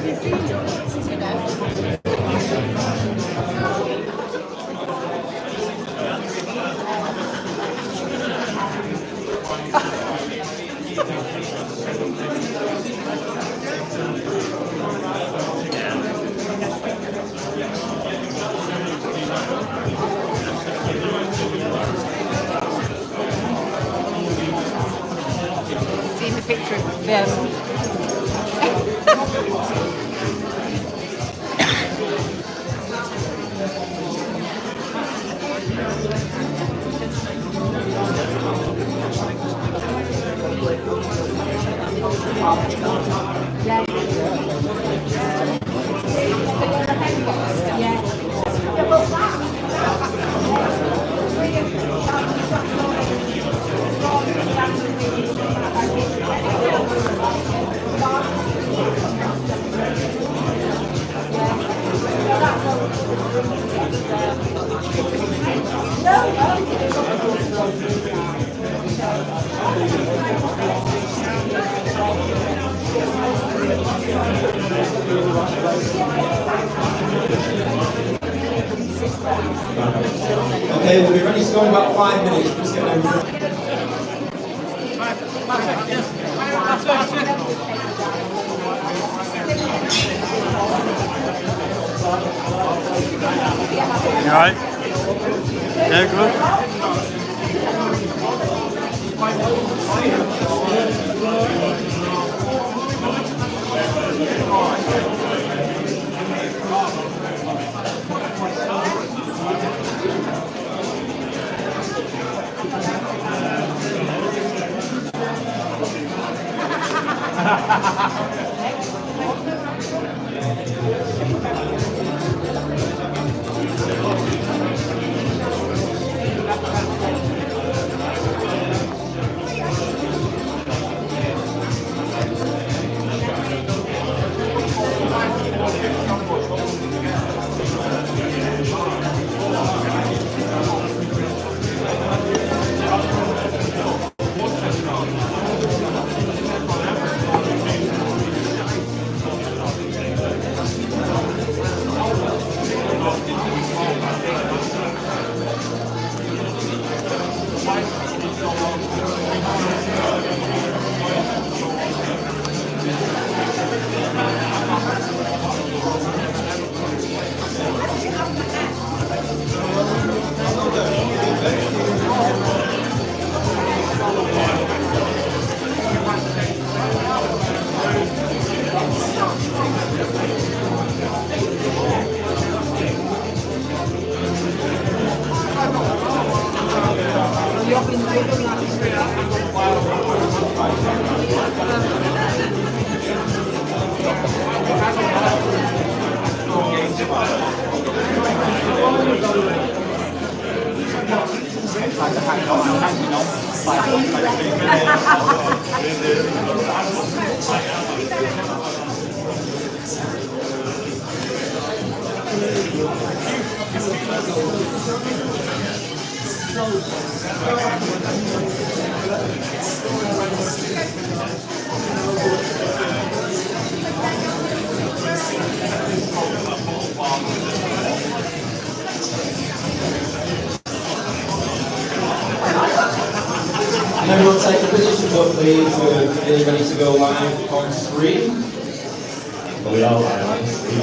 Seen the picture of them. Okay, we'll be ready to go in about 5 minutes. Just get over. You alright? Yeah, good. And then we'll take the positions up, please. We're getting ready to go live on screen. We are live on screen.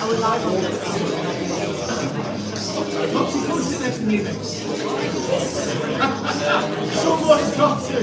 Are we live on this? Someone's got to.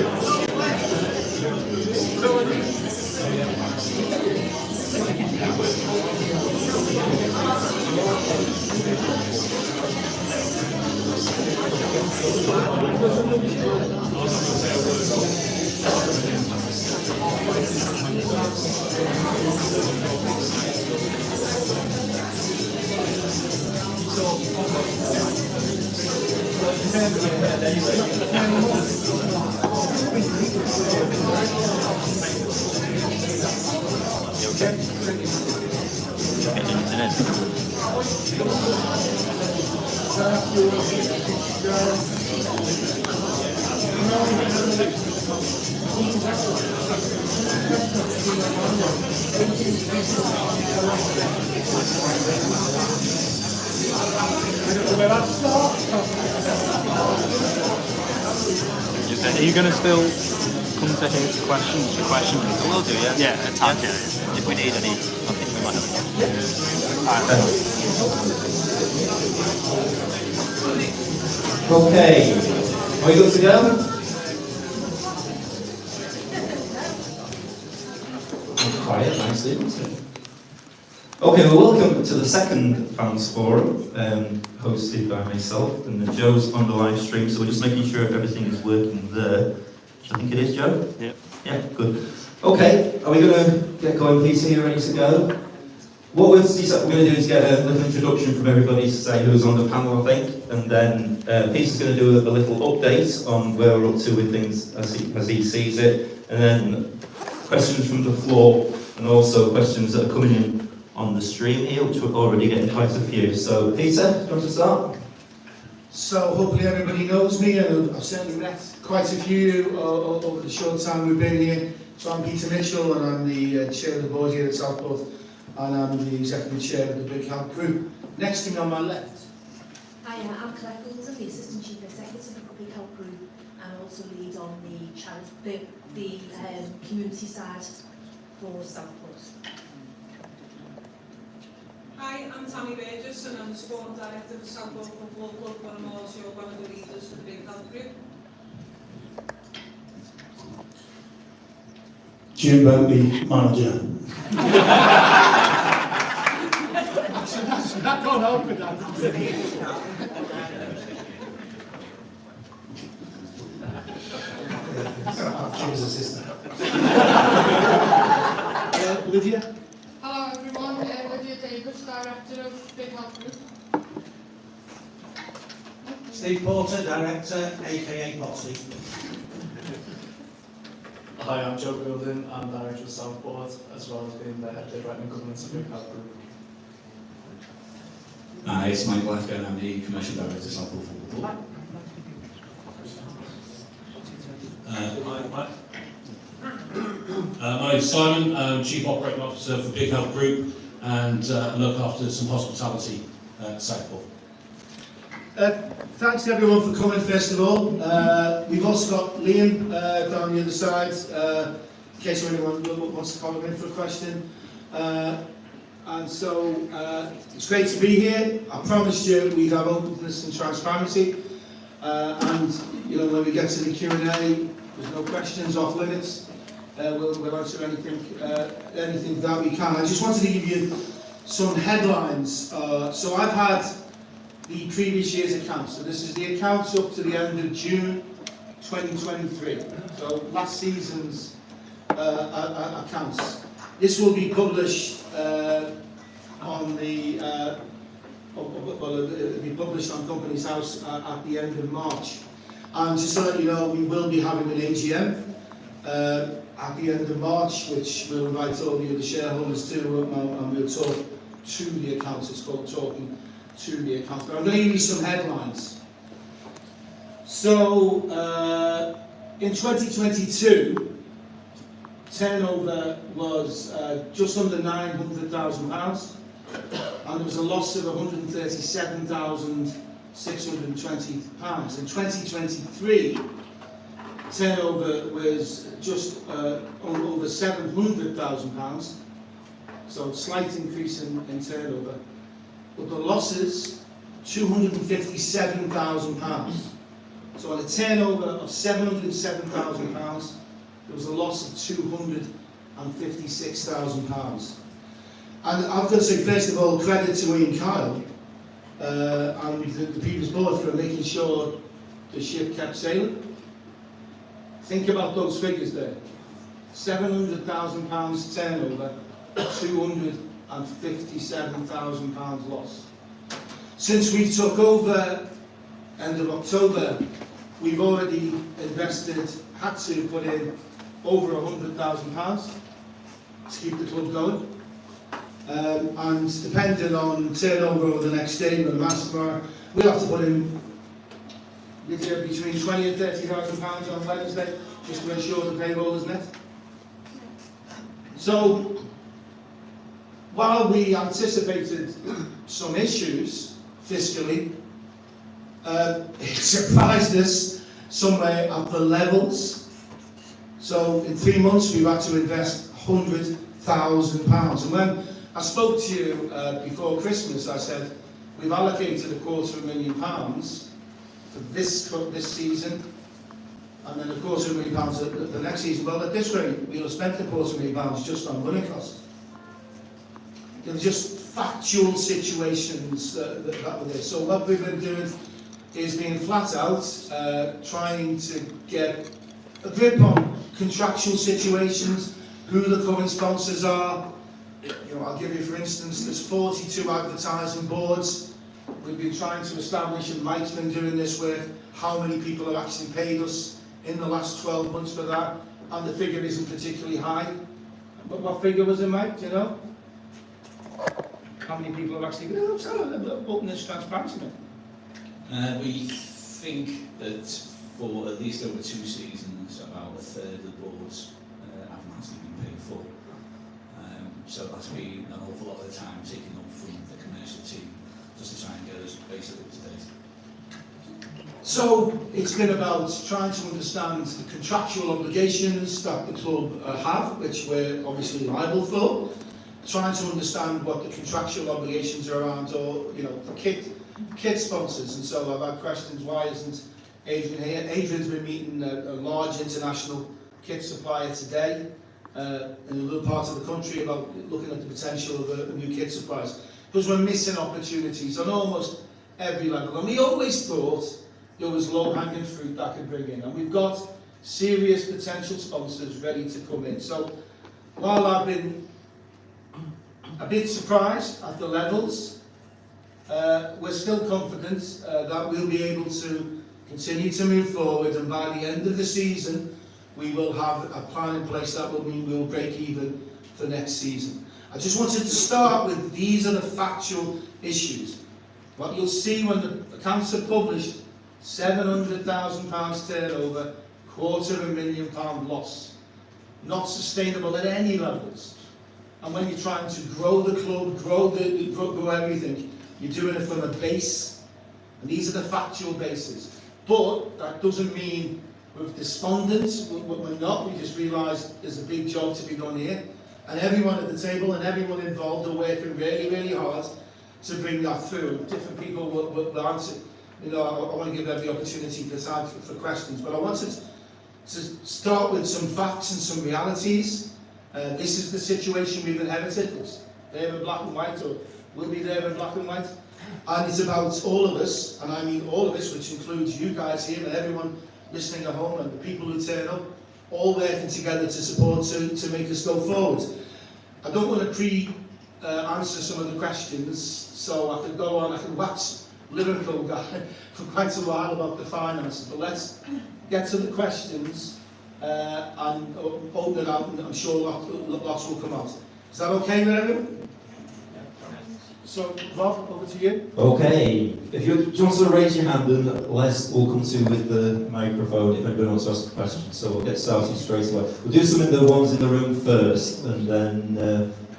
Where I start? Are you going to still come to his questions? The question? I will do, yeah. Yeah. Attack it. If we need any, I think we might have it. Okay, are we good to go? Quiet, nicely, isn't it? Okay, well, welcome to the second fans forum, hosted by myself, and Joe's on the live stream, so we're just making sure everything is working there. I think it is, Joe? Yep. Yeah, good. Okay, are we going to get going, Peter? You ready to go? What we're going to do is get a little introduction from everybody to say who's on the panel, I think, and then Peter's going to do a little update on where we're up to with things as he sees it, and then questions from the floor, and also questions that are coming in on the stream here, which we're already getting quite a few. So, Peter, do you want to start? So hopefully everybody knows me, and I've certainly met quite a few over the short time we've been here. So I'm Peter Mitchell, and I'm the chair of the board here at Southport, and I'm the executive chair of the Big Help Group. Next to me on my left. Hi, I'm Claire Goulden, the Assistant Chief Executive of the Big Help Group, and also lead on the community side for Southport. Hi, I'm Tammy Burgess and I'm the Sporting Director of the Southport Football Club, but I'm also one of the leaders for the Big Help Group. Jim Bentley, manager. That can't help with that. Jim's assistant. Lydia. Hello everyone, Lydia Davis, Director of Big Help Group. Steve Porter, Director, aka Potsy. Hi, I'm Joe Goulding, I'm Director of Southport, as well as being the Head of Recruitment Governance of Big Help Group. Hi, it's Mike Black and I'm the Commercial Director of Southport Football Club. My name's Simon, I'm Chief Operating Officer for Big Help Group and look after some hospitality at Southport. Thanks to everyone for coming, first of all. We've also got Liam down the other side, in case anyone wants to call him in for a question. And so it's great to be here. I promised you we'd have openness and transparency. And you know, when we get to the Q&A, there's no questions off limits. We'll answer anything that we can. I just wanted to give you some headlines. So I've had the previous year's accounts. So this is the accounts up to the end of June 2023. So last season's accounts. This will be published on the it'll be published on Companies House at the end of March. And just so that you know, we will be having an AGM at the end of March, which we'll invite all the other shareholders to, and we'll talk to the accounts. It's called Talking to the Accounts. But I'm going to give you some headlines. So, in 2022, turnover was just under £900,000, and there was a loss of £137,620. In 2023, turnover was just over £700,000, so a slight increase in turnover. But the losses, £257,000. So on a turnover of £707,000, there was a loss of £256,000. And I've got to say, first of all, credit to Ian Kyle and the previous board for making sure the ship kept sailing. Think about those figures there. £700,000 turnover, £257,000 loss. Since we took over end of October, we've already had to put in over £100,000 to keep the club going. And depending on turnover over the next day, when the match tomorrow, we'll have to put in between £20,000 and £30,000 on Wednesday, just to ensure the payroll is met. So, while we anticipated some issues fiscally, it surprised us somewhere at the levels. So, in 3 months, we've had to invest £100,000. And when I spoke to you before Christmas, I said, we've allocated £250,000 for this season, and then £250,000 the next season. Well, at this rate, we'll have spent £250,000 just on running costs. There were just factual situations that were there. So what we've been doing is being flat out, trying to get a grip on contractual situations, who the current sponsors are. You know, I'll give you, for instance, there's 42 advertising boards. We've been trying to establish, and Mike's been doing this work, how many people have actually paid us in the last 12 months for that, and the figure isn't particularly high. But what figure was it, Mike, do you know? How many people have actually open this transparency? We think that for at least over 2 seasons, about a third of the boards haven't actually been paid for. So that's been an awful lot of the time taken up from the commercial team just to try and get us basically up to date. So it's been about trying to understand the contractual obligations that the club have, which we're obviously liable for. Trying to understand what the contractual obligations are around, or for kit sponsors. And so I've had questions: why isn't Adrian here? Adrian's been meeting a large international kit supplier today in a little part of the country about looking at the potential of a new kit suppliers, because we're missing opportunities on almost every level. And we always thought there was low-hanging fruit that could bring in, and we've got serious potential sponsors ready to come in. So while I've been a bit surprised at the levels, we're still confident that we'll be able to continue to move forward, and by the end of the season we will have a plan in place that will mean we'll break even for next season. I just wanted to start with, these are the factual issues. What you'll see when the accounts are published: £700,000 turnover, £250,000 loss. Not sustainable at any levels. And when you're trying to grow the club, grow everything, you're doing it from a base. And these are the factual bases. But that doesn't mean we're despondent. We're not. We just realise there's a big job to be done here. And everyone at the table and everyone involved are working really, really hard to bring that through. Different people will answer. I want to give every opportunity for time for questions. But I wanted to start with some facts and some realities. This is the situation we've inherited. It's there in black and white, or will be there in black and white. And it's about all of us, and I mean all of us, which includes you guys here and everyone listening at home and the people who turn up, all working together to support, to make us go forward. I don't want to answer some of the questions, so I could go on, I could wax Liverpool guy for quite a while about the finances, but let's get to the questions and open it out, and I'm sure lots will come out. Is that okay with everyone? So, Rob, over to you. Okay, if you just want to raise your hand, and Les will come to you with the microphone if anybody wants to ask a question. So we'll get started straight away. We'll do some of the ones in the room first, and then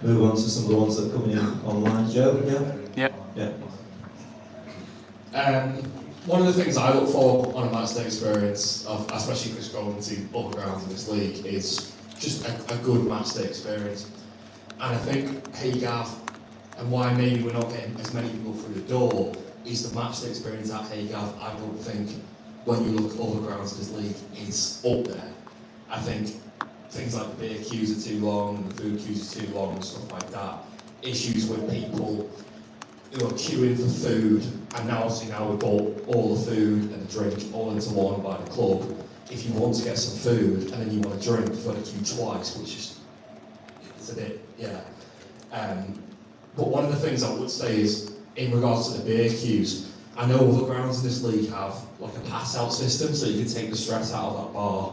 move on to some of the ones that are coming in online. Joe, yeah? Yep. Yeah. One of the things I look for on a match day experience, especially if it's going to other grounds in this league, is just a good match day experience. And I think Haygarth, and why maybe we're not getting as many people through the door, is the match day experience at Haygarth. I don't think, when you look at other grounds in this league, is up there. I think things like the beer queues are too long, the food queues are too long, and stuff like that. Issues with people who are queuing for food, and now we bought all the food and the drink all into one by the club. If you want to get some food and then you want a drink, you've got to queue twice, which is a bit, yeah. But one of the things I would say is, in regards to the beer queues, I know other grounds in this league have like a pass-out system, so you can take the stress out of that bar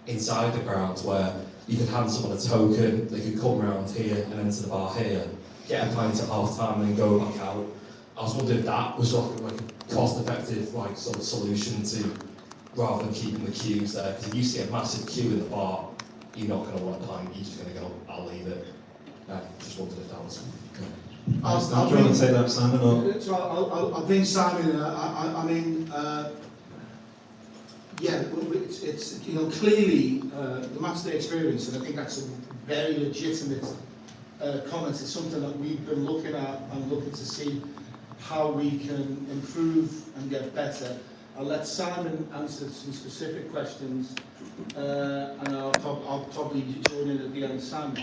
inside the ground, where you could hand someone a token, they could come around here and enter the bar here, get a pint at half time and then go back out. I was wondering if that was like a cost-effective sort of solution to, rather than keeping the queues there, because if you see a massive queue in the bar, you're not going to want a pint, you're just going to go, I'll leave it. Just wondered if that was... Do you want to say that, Simon? Or? So I'll bring Simon in. I mean, yeah, it's you know, clearly the match day experience, and I think that's a very legitimate comment. It's something that we've been looking at and looking to see how we can improve and get better. I'll let Simon answer some specific questions, and I'll probably join in at the end. Simon.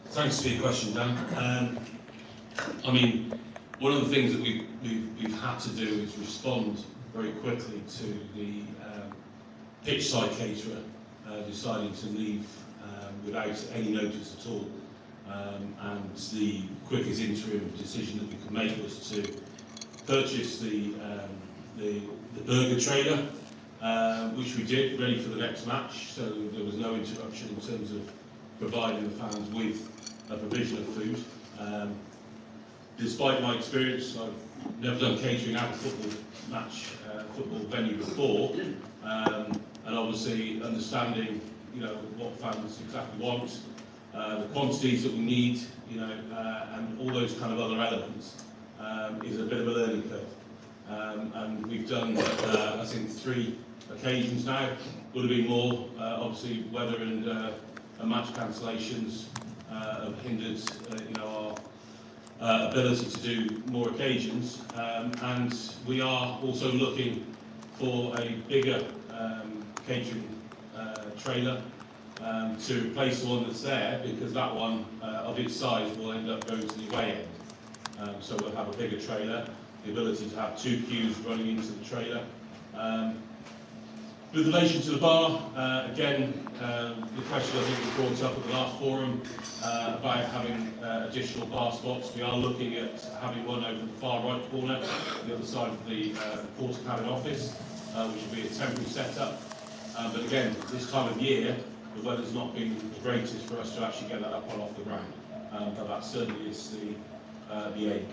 Thanks for your question, Dan. I mean, one of the things that we've had to do is respond very quickly to the pitch side caterer deciding to leave without any notice at all. And the quickest interim decision that we could make was to purchase the burger trailer, which we did, ready for the next match, so there was no interruption in terms of providing the fans with a provision of food. Despite my experience, I've never done catering at a football match, football venue before, and obviously understanding, you know, what fans exactly want, the quantities that we need, you know, and all those kind of other elements is a bit of a learning curve. And we've done, I think, 3 occasions now. Would have been more, obviously, weather and match cancellations have hindered, you know, our ability to do more occasions, and we are also looking for a bigger catering trailer to replace the one that's there, because that one of its size will end up going to the away end. So we'll have a bigger trailer, the ability to have 2 queues running into the trailer. With relation to the bar, again, the question I think was brought up at the last forum about having additional bar spots. We are looking at having one over the far right corner, the other side of the porter cabin office, which will be a temporary setup. But again, this time of year, the weather's not been the greatest for us to actually get that up and off the ground. But that certainly is the aim.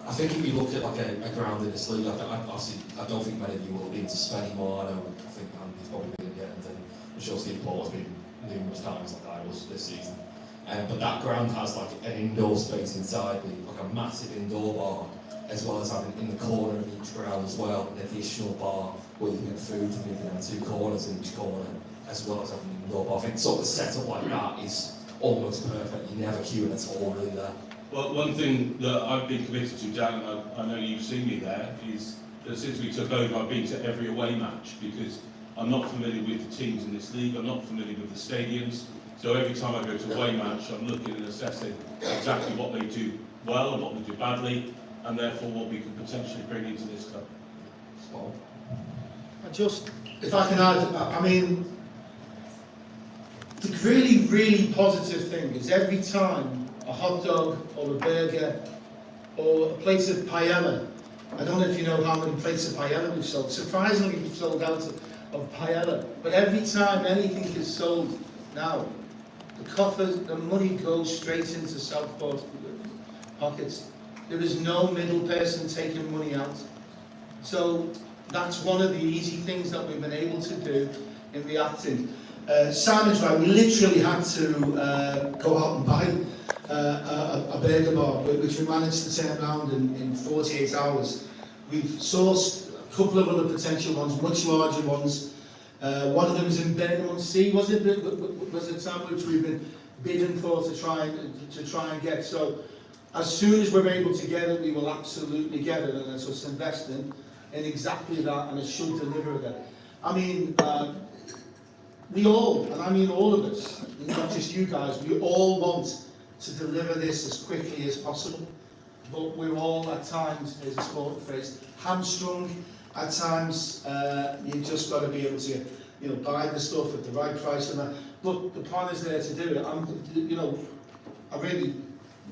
I think if you look at like a ground in this league, I don't think many of you will have been to Spennymoor. I think Andy's probably been again, and I'm sure Steve Paul has been numerous times like I was this season. But that ground has like an indoor space inside, like a massive indoor bar, as well as having in the corner of each ground as well an additional bar where you can get food from even down 2 corners in each corner, as well as having an indoor bar. I think sort of a setup like that is almost perfect. You never queuing at all really there. Well, one thing that I've been committed to, Dan, and I know you've seen me there, is that since we took over, I've been to every away match, because I'm not familiar with the teams in this league, I'm not familiar with the stadiums, so every time I go to away match, I'm looking and assessing exactly what they do well and what they do badly, and therefore what we could potentially bring into this club. If I can add, I mean, the really, really positive thing is every time a hot dog or a burger or a plate of paella, I don't know if you know how many plates of paella we've sold. Surprisingly, we've sold out of paella. But every time anything is sold now, the money goes straight into Southport's pockets. There is no middle person taking money out. So that's one of the easy things that we've been able to do in reacting. Simon's right, we literally had to go out and buy a burger bar, which we managed to turn around in 48 hours. We've sourced a couple of other potential ones, much larger ones. One of them is in Birmingham-on-Sea, was it, Sam, which we've been bidding for to try and get. So as soon as we're able to get it, we will absolutely get it, and it's us investing in exactly that, and it should deliver that. I mean, we all, and I mean all of us, not just you guys, we all want to deliver this as quickly as possible. But we're all, at times, there's a sporting phrase, hamstrung. At times, you've just got to be able to, you know, buy the stuff at the right price and that. But the plan is there to do it. You know, I really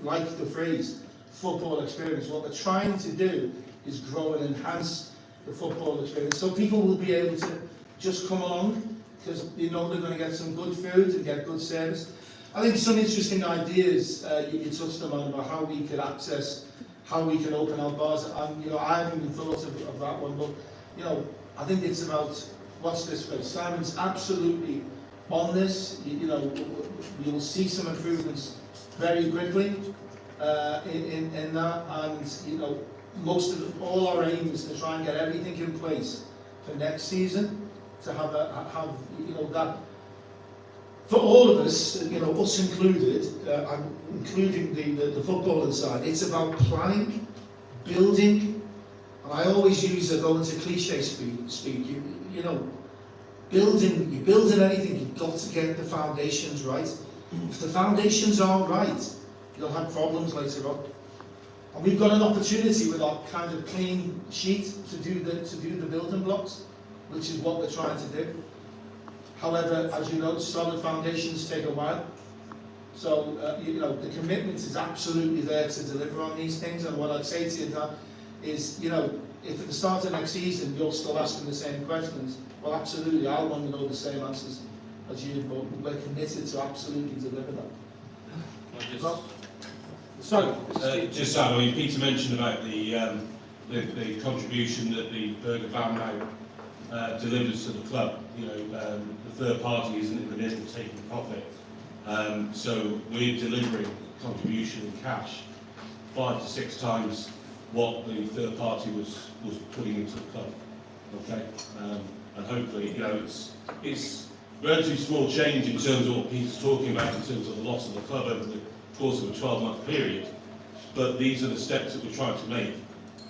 like the phrase football experience. What we're trying to do is grow and enhance the football experience, so people will be able to just come along, because you know they're going to get some good food and get good service. I think some interesting ideas you touched on about how we could access, how we can open our bars. And you know, I haven't even thought of that one, but you know, I think it's about watch this space. Simon's absolutely on this. You know, you'll see some improvements very quickly in that, and you know, all our aim is to try and get everything in place for next season, to have you know, that for all of us, you know, us included, and including the footballing side, it's about planning, building, and I always use going to cliche speak. You know, you're building anything, you've got to get the foundations right. If the foundations aren't right, you'll have problems later on. And we've got an opportunity with our kind of clean sheet to do the building blocks, which is what we're trying to do. However, as you know, solid foundations take a while. So, you know, the commitment is absolutely there to deliver on these things. And what I'd say to you, Dan, is, you know, if at the start of next season you're still asking the same questions, well, absolutely, I want to know the same answers as you, but we're committed to absolutely deliver that. Sorry. Just I mean, Peter mentioned about the contribution that the Burger Van now delivers to the club. You know, the third party isn't in the middle taking profit. So we're delivering contribution in cash 5 to 6 times what the third party was putting into the club. Okay, and hopefully, you know, it's relatively small change in terms of what Peter's talking about in terms of the loss of the club over the course of a 12-month period. But these are the steps that we're trying to make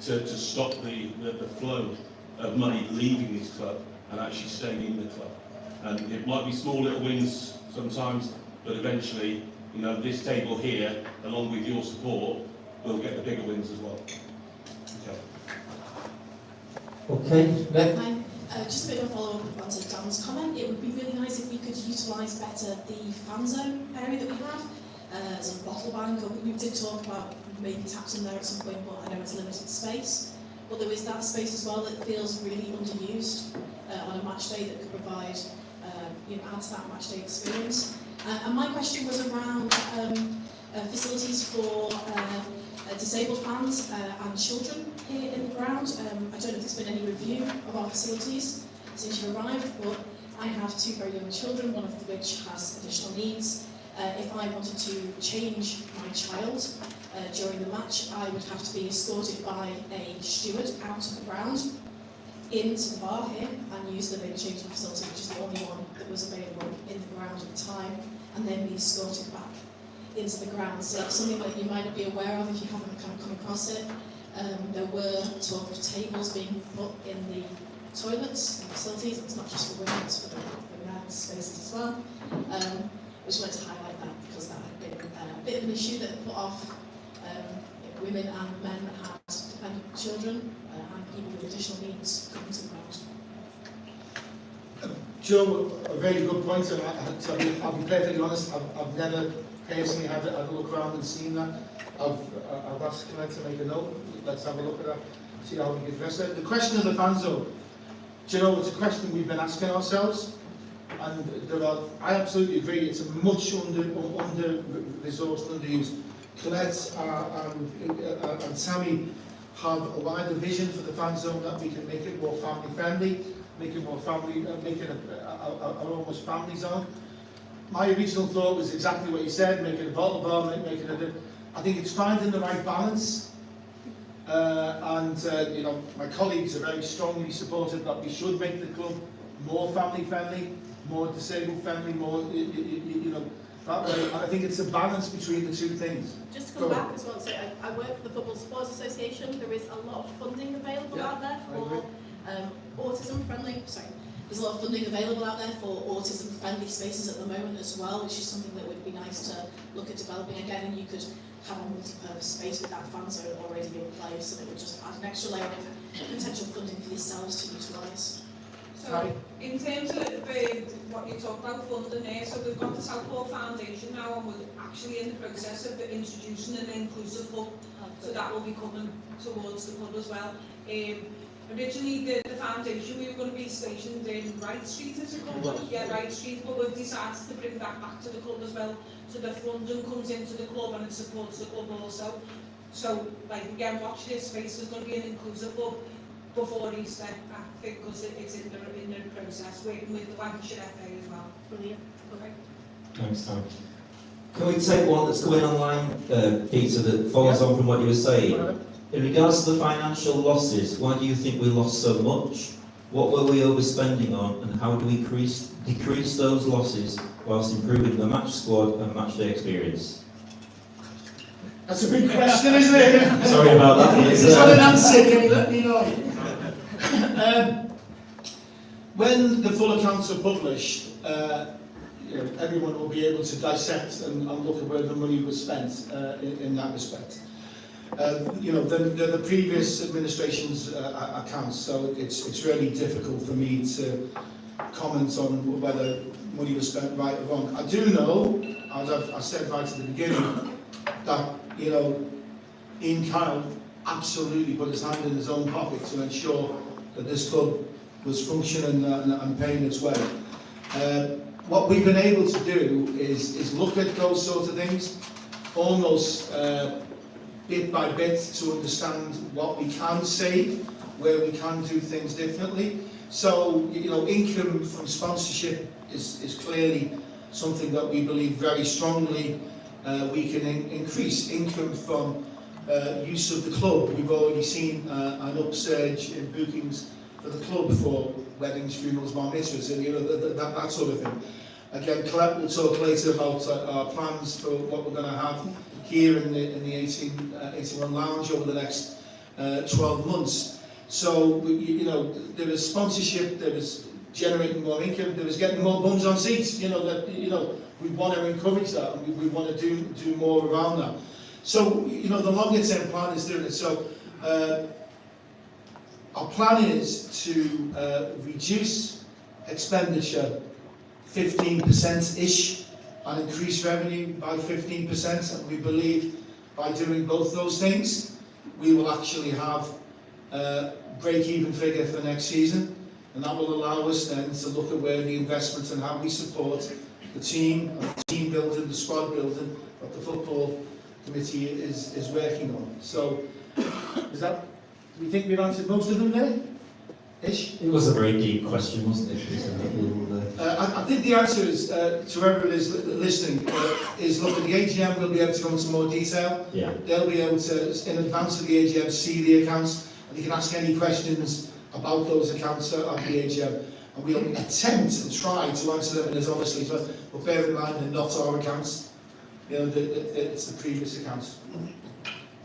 to stop the flow of money leaving this club and actually staying in the club. And it might be small little wins sometimes, but eventually, you know, this table here, along with your support, will get the bigger wins as well. Okay, Beck? Just a bit of a follow-up on Dan's comment. It would be really nice if we could utilise better the fan zone area that we have as a bottle bank. We did talk about maybe taps in there at some point, but I know it's limited space. But there is that space as well that feels really underused on a match day that could provide, you know, add to that match day experience. And my question was around facilities for disabled fans and children here in the ground. I don't know if there's been any review of our facilities since you arrived, but I have 2 very young children, one of which has additional needs. If I wanted to change my child during the match, I would have to be escorted by a steward out of the ground into the bar here and use the baby changing facility, which is the only one that was available in the ground at the time, and then be escorted back into the ground. So that's something that you might not be aware of if you haven't kind of come across it. There were talk of tables being put in the toilets and facilities. It's not just for women, it's for the men's spaces as well. I just wanted to highlight that because that had been a bit of an issue that put off women and men that had dependent children and people with additional needs coming to the ground. Joe, a very good point, and I'll be perfectly honest, I've never personally had a look around and seen that. I've asked Colette to make a note. Let's have a look at that, see how we can address it. The question of the fan zone, do you know, it's a question we've been asking ourselves, and I absolutely agree, it's a much under-resourced, underused. Colette and Sammy have a wider vision for the fan zone, that we can make it more family friendly, make it more family, make it an almost family zone. My original thought was exactly what you said, make it a bottle bar, make it a... I think it's finding the right balance. You know, my colleagues are very strongly supportive that we should make the club more family friendly, more disabled friendly, more, you know, that way. And I think it's a balance between the two things. Just to come back as well, so I work for the Football Supporters Association. There is a lot of funding available out there for autism-friendly, there's a lot of funding available out there for autism-friendly spaces at the moment as well, which is something that would be nice to look at developing again, and you could have a multi-purpose space with that fan zone already in place, and it would just add an extra layer of potential funding for yourselves to utilise. So, in terms of what you talked about funding there, so we've got the Southport Foundation now, and we're actually in the process of introducing an inclusive hub, so that will be coming towards the club as well. Originally, the foundation, we were going to be stationed in Wright Street, is it called? Yeah, Wright Street, but we've decided to bring that back to the club as well, so the funding comes into the club and it supports the club also. So, like, again, watch this space, there's going to be an inclusive hub. before Easter, I think, because it's in the process, working with the Lancashire FA as well. Brilliant. Okay. Thanks, Tom. Can we take one that's going online, Peter, that follows on from what you were saying? In regards to the financial losses, why do you think we lost so much? What were we overspending on, and how do we decrease those losses whilst improving the match squad and match day experience? That's a big question, isn't it? Sorry about that. If there's not an answer, can you let me know? When the full accounts are published, everyone will be able to dissect and look at where the money was spent in that respect. The previous administration's accounts, so it's really difficult for me to comment on whether money was spent right or wrong. I do know, as I said right at the beginning, that Ian Kyle absolutely put his hand in his own pocket to ensure that this club was functioning and paying its way. What we've been able to do is look at those sort of things, almost bit by bit, to understand what we can save, where we can do things differently. So, income from sponsorship is clearly something that we believe very strongly we can increase. Income from use of the club. We've already seen an upsurge in bookings for the club for weddings, funerals, bar mitzvahs, and that sort of thing. Again, Colette will talk later about our plans for what we're going to have here in the 81 Lounge over the next 12 months. So, there is sponsorship, there is generating more income, there is getting more bums on seats. We want to encourage that, and we want to do more around that. So, the longer term plan is doing it. So, our plan is to reduce expenditure 15%-ish and increase revenue by 15%, and we believe by doing both those things we will actually have a break-even figure for next season, and that will allow us then to look at where the investments and how we support the team building, the squad building that the football committee is working on. So, do we think we've answered most of them there? Ish? It was a very deep question, wasn't it? I think the answer is, to everyone who's listening, is look, at the AGM we'll be able to go into more detail. Yeah. They'll be able to, in advance of the AGM, see the accounts, and you can ask any questions about those accounts at the AGM. And we'll attempt and try to answer them as honestly, but bear in mind they're not our accounts. It's the previous accounts.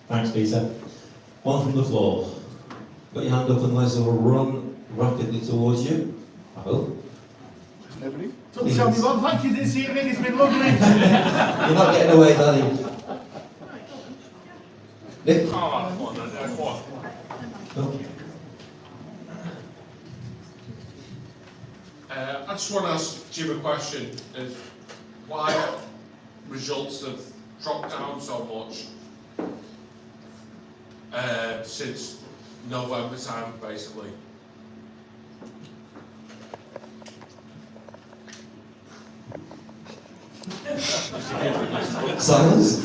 Thanks, Peter. One from the floor. Put your hand up and Les will run rapidly towards you. I hope. Nobody? Don't tell me what, thank you this evening, it's been lovely. You're not getting away, Daddy. Nick? I just want to ask Jim a question, is why results have dropped down so much since November time, basically. Silence?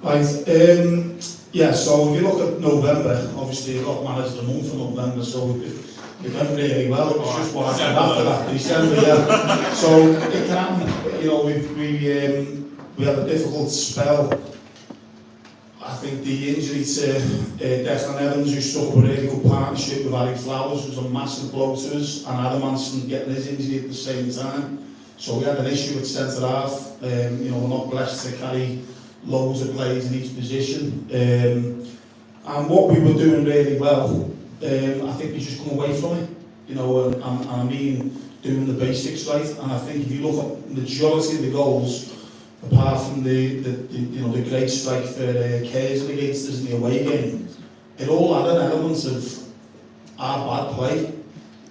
Right, so if you look at November, obviously you got managed the month of November, so it went really well. It was just what happened after that, December, yeah. So it can happen, we had a difficult spell. I think the injury to Declan Evans, who struck up a really good partnership with Harry Flowers, was a massive blow to us, and Adamanson getting his injury at the same time. So we had an issue with centre half. We're not blessed to carry loads of players in each position. And what we were doing really well, I think we just come away from it. And I mean doing the basics right. And I think if you look at the majority of the goals, apart from the great strike for Kersey against us in the away game, it all had an element of our bad play,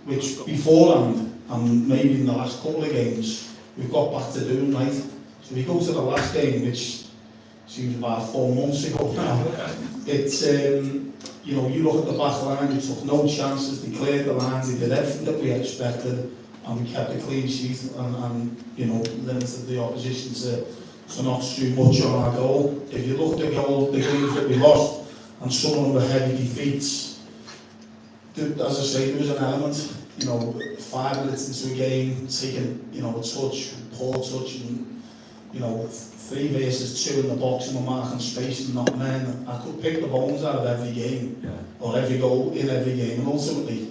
which beforehand, and maybe in the last couple of games, we've got back to doing right. So we go to the last game, which seems about 4 months ago now. It's, you look at the back line, we took no chances, they cleared the lines, they did everything that we expected, and we kept a clean sheet and limited the opposition to not do much on our goal. If you look at the games that we lost, and some of them were heavy defeats, as I say, there was an element, you know, 5 minutes into a game, taking, you know, a touch, poor touch, and, you know, 3 versus 2 in the box and we're marking space and not men. I could pick the bones out of every game, or every goal in every game, and ultimately,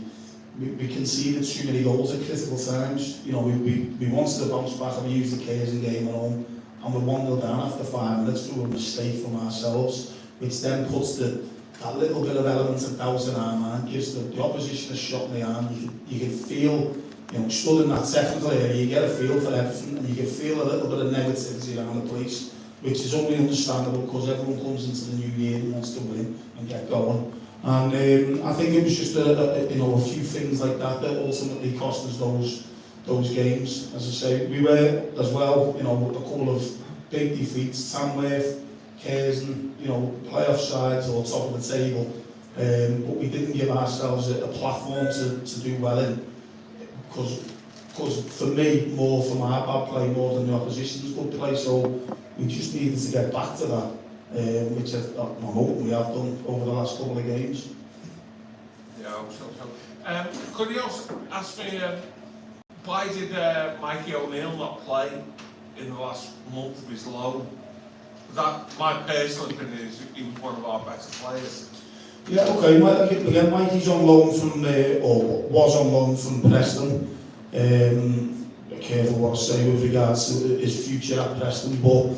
we conceded too many goals at critical times. You know, we wanted to bounce back and we used the Kaizen game at home, and we 1-0 down after 5 minutes through a mistake from ourselves, which then puts that little bit of element of doubt in our mind, gives the opposition a shot in the arm. You can feel, you know, stood in that technical area, you get a feel for everything, and you can feel a little bit of negativity around the place, which is only understandable because everyone comes into the new year and wants to win and get going. And I think it was just you know, a few things like that that ultimately cost us those games. As I say, we were as well, you know, a couple of big defeats, Tamworth, Kaizen, you know, playoff sides or top of the table, but we didn't give ourselves a platform to do well in, because for me, more from our bad play more than the opposition's good play, so we just needed to get back to that, which I'm hoping we have done over the last couple of games. Yeah, I hope so. Could you also ask me, why did Mikey O'Neill not play in the last month of his loan? That, my personal opinion is he was one of our better players. Yeah, okay. Again, Mikey's on loan from, or was on loan from Preston. Careful what I say with regards to his future at Preston, but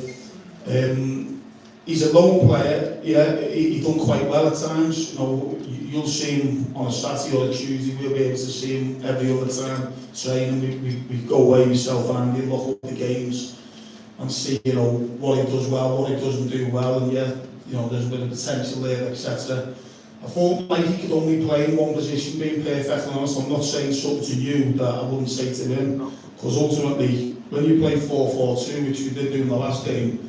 he's a lone player. Yeah, he done quite well at times. You know, you'll see him on a Saturday or a Tuesday. We'll be able to see him every other time training. We go away myself and Andy, look up the games and see, you know, what he does well, what he doesn't do well, and yeah, you know, there's a bit of potential there, etc. I thought Mikey could only play in one position, being perfectly honest. I'm not saying something to you that I wouldn't say to him, because ultimately, when you play 4-4-2, which we did do in the last game,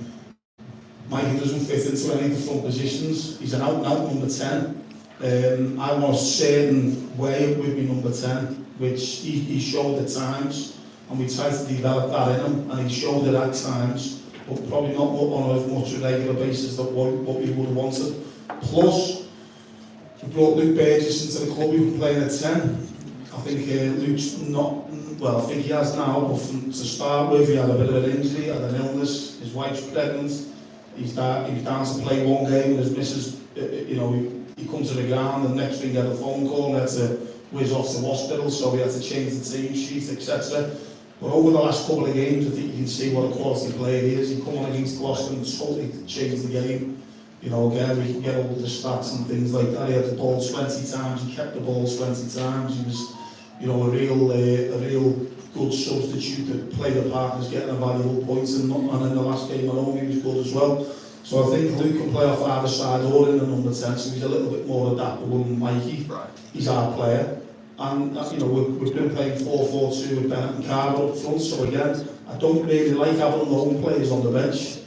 Mikey doesn't fit into any of the front positions. He's an out-and-out number 10. I want a certain way with me number 10, which he showed at times, and we tried to develop that in him, and he showed it at times, but probably not on as much a regular basis than what we would have wanted. Plus, we brought Luke Burgess into the club, who can play in a 10. I think Luke's not, well, I think he has now, but to start with, he had a bit of an injury, had an illness, his wife's pregnant, he's down to play one game, his missus, you know, he comes to the ground, and the next thing he had a phone call, and had to whiz off to hospital, so we had to change the team sheet, etc. But over the last couple of games, I think you can see what a quality player he is. He come on against Gloucester and totally changed the game. You know, again, we can get all the stats and things like that. He had the ball 20 times, he kept the ball 20 times. He was, you know, a real good substitute that played a part as getting a valuable points. And in the last game alone, he was good as well. So I think Luke can play off either side or in the number 10, so he's a little bit more adaptable than Mikey. Right. He's our player. And, you know, we've been playing 4-4-2 with Bennett and Carver up front, so again, I don't really like having lone players on the bench.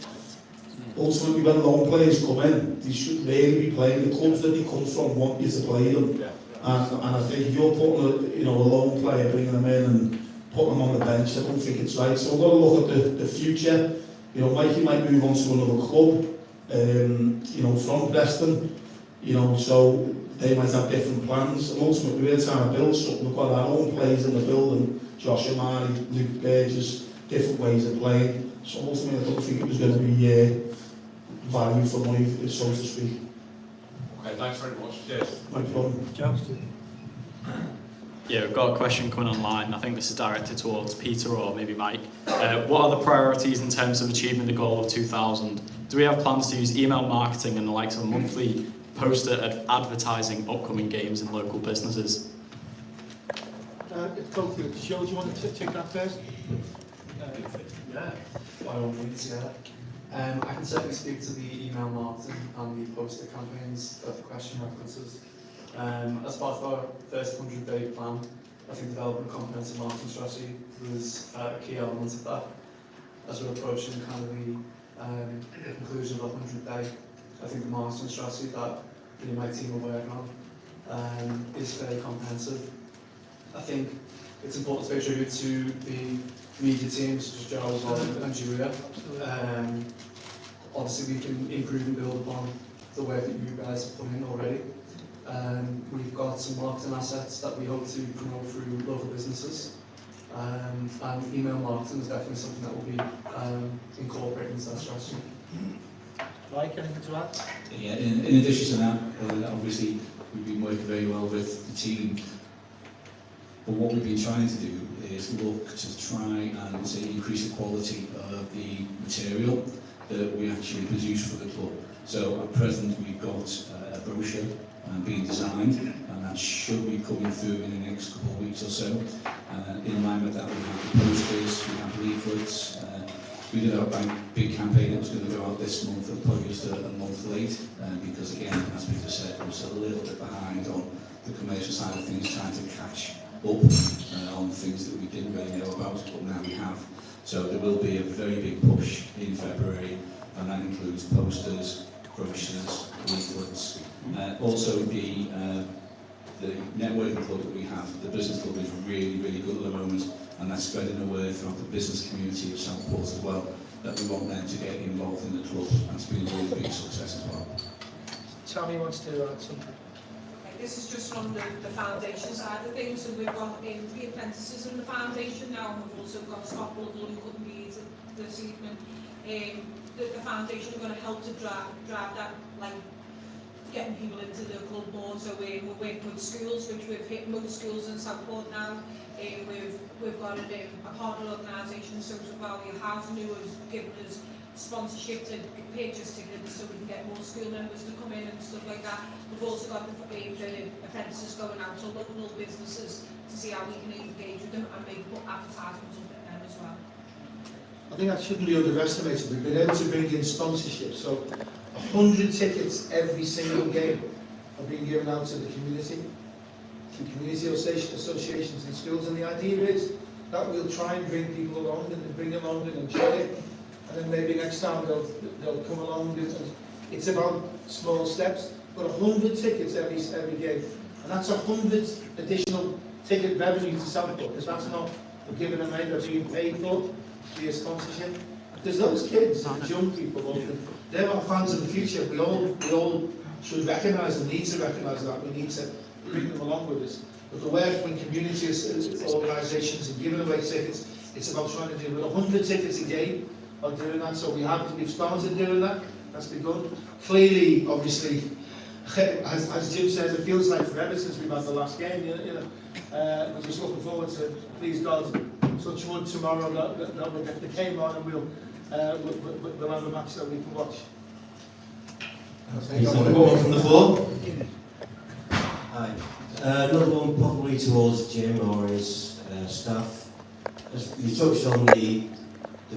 Ultimately, when lone players come in, they should really be playing. The clubs that they come from want you to play them. Yeah. And I think if you're putting a lone player, bringing them in and putting them on the bench, I don't think it's right. So we've got to look at the future. You know, Mikey might move on to another club, you know, from Preston, you know, so they might have different plans, and ultimately we're trying to build something. We've got our own players in the building, Josh Amari, Luke Burgess, different ways of playing, so ultimately I don't think it was going to be value for money, so to speak. Okay, thanks very much. Cheers. No problem. Yeah, we've got a question coming online. I think this is directed towards Peter or maybe Mike. What are the priorities in terms of achieving the goal of 2,000? Do we have plans to use email marketing and the likes of monthly poster advertising upcoming games in local businesses? It's both of you. Joe, do you want to take that first? Yeah, by all means, yeah. I can certainly speak to the email marketing and the poster campaigns that the question references. As part of our first 100-day plan, I think developing a comprehensive marketing strategy was a key element of that. As we're approaching kind of the conclusion of the 100th day, I think the marketing strategy that me and my team are working on is fairly comprehensive. I think it's important to pay tribute to the media teams such as Joe and Julia. Obviously we can improve and build upon the work that you guys have put in already. We've got some marketing assets that we hope to promote through local businesses. And email marketing is definitely something that will be incorporated into that strategy. Mike, anything to add? Yeah, in addition to that, obviously we've been working very well with the team. But what we've been trying to do is look to try and increase the quality of the material that we actually produce for the club. So at present we've got a brochure being designed, and that should be coming through in the next couple of weeks or so. In line with that, we have the posters, we have leaflets. We did our big campaign that was going to go out this month, and probably just a month late, because again, as Peter said, we was a little bit behind on the commercial side of things, trying to catch up on things that we didn't really know about, but now we have. So there will be a very big push in February, and that includes posters, brochures, leaflets. Also the networking club that we have, the business club, is really, really good at the moment, and that's spreading the word throughout the business community of Southport as well, that we want them to get involved in the club. That's been a really big success as well. Tammy wants to add something. This is just from the foundation side of things, and we've got the apprentices in the foundation now, and we've also got Scott Bloodle, who couldn't be here this evening. The foundation are going to help to drive that, like, getting people into the club more. So we're working with schools, which we've hit most schools in Southport now. We've got a partner organisation, Social Value Housing, who has given us sponsorship to purchase tickets so we can get more school members to come in and stuff like that. We've also got the apprentices going out to local businesses to see how we can engage with them and maybe put advertisements up at them as well. I think that shouldn't be underestimated. We've been able to bring in sponsorship, so 100 tickets every single game are being given out to the community, to community associations and schools, and the idea is that we'll try and bring people along and bring them along and enjoy it, and then maybe next time they'll come along. It's about small steps, but 100 tickets every game, and that's 100 additional ticket revenue to Southport, because that's not we're giving them away, they're being paid for via sponsorship. Because those kids, young people, they're our fans of the future. We all should recognise and need to recognise that. We need to bring them along with us. But the work when community organisations and giving away tickets, it's about trying to do with 100 tickets a game are doing that. So we've started doing that. That's begun. Clearly, obviously, as Jim says, it feels like forever since we've had the last game. We're just looking forward to, please God, touch wood tomorrow that we'll get the game on and we'll have a match that we can watch. One from the floor. Hi. Another one probably towards Jim or his staff. As you touched on the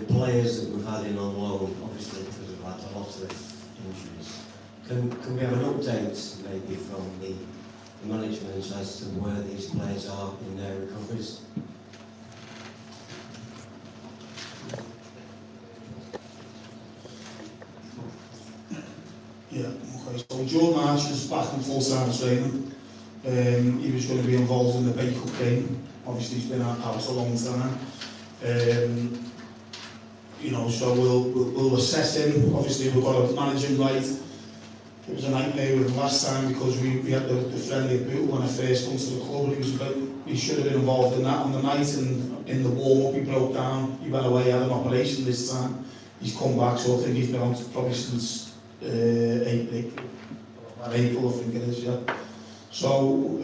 players that we've had in on loan, obviously because we've had a lot of injuries. Can we have an update maybe from the management as to where these players are in their recoveries? Yeah, okay. So Joe March is back in full-time training. He was going to be involved in the Bay Cup game. Obviously, he's been out a long time. So we'll assess him. Obviously, we've got to manage him right. It was a nightmare with him last time because we had the friendly boot when I first come to the club. He should have been involved in that on the night, and in the warm-up he broke down. He went away, had an operation this time. He's come back, so I think he's been on probably since April, I think it is, yeah. So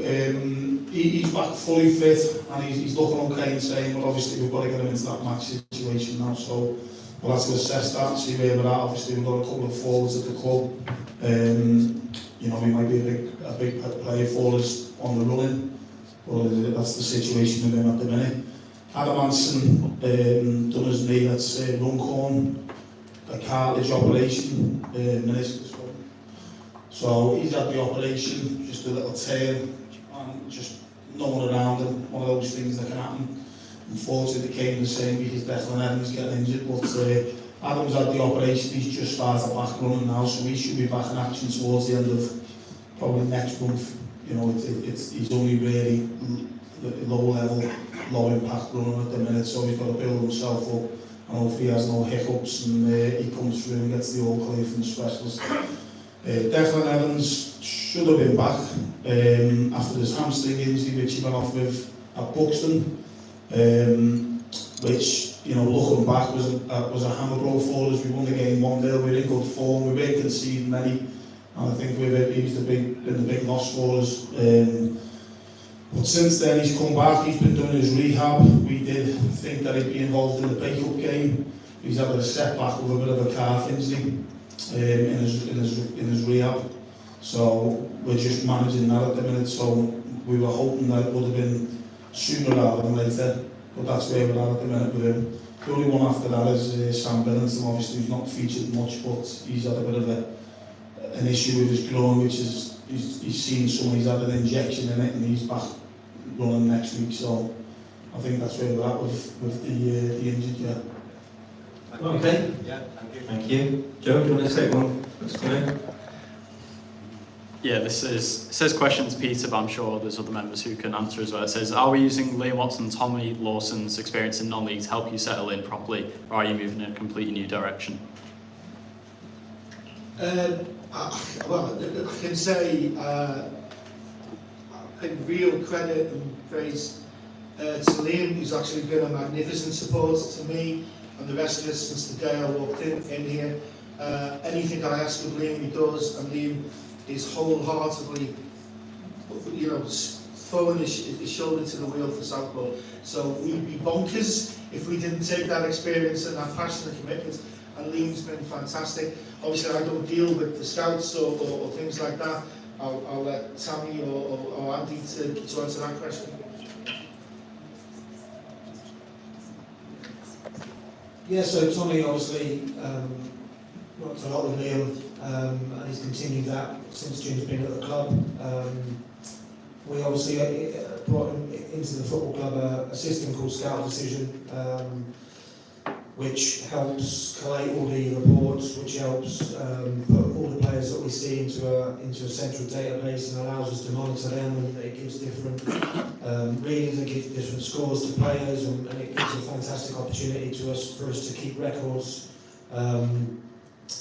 he's back fully fit and he's looking okay and saying, but obviously we've got to get him into that match situation now. So we'll have to assess that and see where we're at. Obviously we've got a couple of forwards at the club. He might be a big player for us on the running, but that's the situation we're in at the minute. Adam Hansen done his knee, that's Runcorn, a cartilage operation, meniscus. So he's had the operation, just a little tear, and just no one around him, one of those things that can happen. Unfortunately, it came the same because Declan Evans getting injured, but Adam's had the operation, he's just started back running now, so he should be back in action towards the end of probably next month. He's only really low level, low impact running at the minute, so he's got to build himself up, and hopefully he has no hiccups and he comes through and gets the all clear from the specialist. Declan Evans should have been back after this hamstring injury which he went off with at Buxton, which, you know, looking back was a hammer blow for us. We won the game 1-0, we were in good form, we weren't conceding many, and I think he's been the big loss for us. But since then he's come back, he's been doing his rehab. We did think that he'd be involved in the break-up game. He's had a setback with a bit of a calf injury in his rehab. So we're just managing that at the minute. So we were hoping that it would have been sooner rather than later. But that's where we're at the minute with him. The only one after that is Sam Billington, obviously he's not featured much, but he's had a bit of an issue with his groin, which is he's seen someone, he's had an injection in it, and he's back running next week. So I think that's where we're at with the injured, yeah. Okay. Yeah, thank you. Thank you. Joe, do you want to take one? Let's come in. Yeah, it says questions, Peter, but I'm sure there's other members who can answer as well. It says, are we using Liam Watson and Tommy Lawson's experience in non-league to help you settle in properly, or are you moving in a completely new direction? Well, I can say I pay real credit and praise to Liam, who's actually been a magnificent support to me and the rest of us since the day I walked in here. Anything that I ask of Liam, he does, and Liam is wholeheartedly, you know, throwing his shoulder to the wheel for Southport. So we'd be bonkers if we didn't take that experience and that passion and commitment. And Liam's been fantastic. Obviously, I don't deal with the scouts or things like that. I'll let Tammy or Andy to answer that question. Yeah, so Tommy obviously worked a lot with Liam, and he's continued that since Jim's been at the club. We obviously brought him into the football club a system called Scout Decision, which helps collate all the reports, which helps put all the players that we see into a central database and allows us to monitor them, and it gives different readings, it gives different scores to players, and it gives a fantastic opportunity for us to keep records and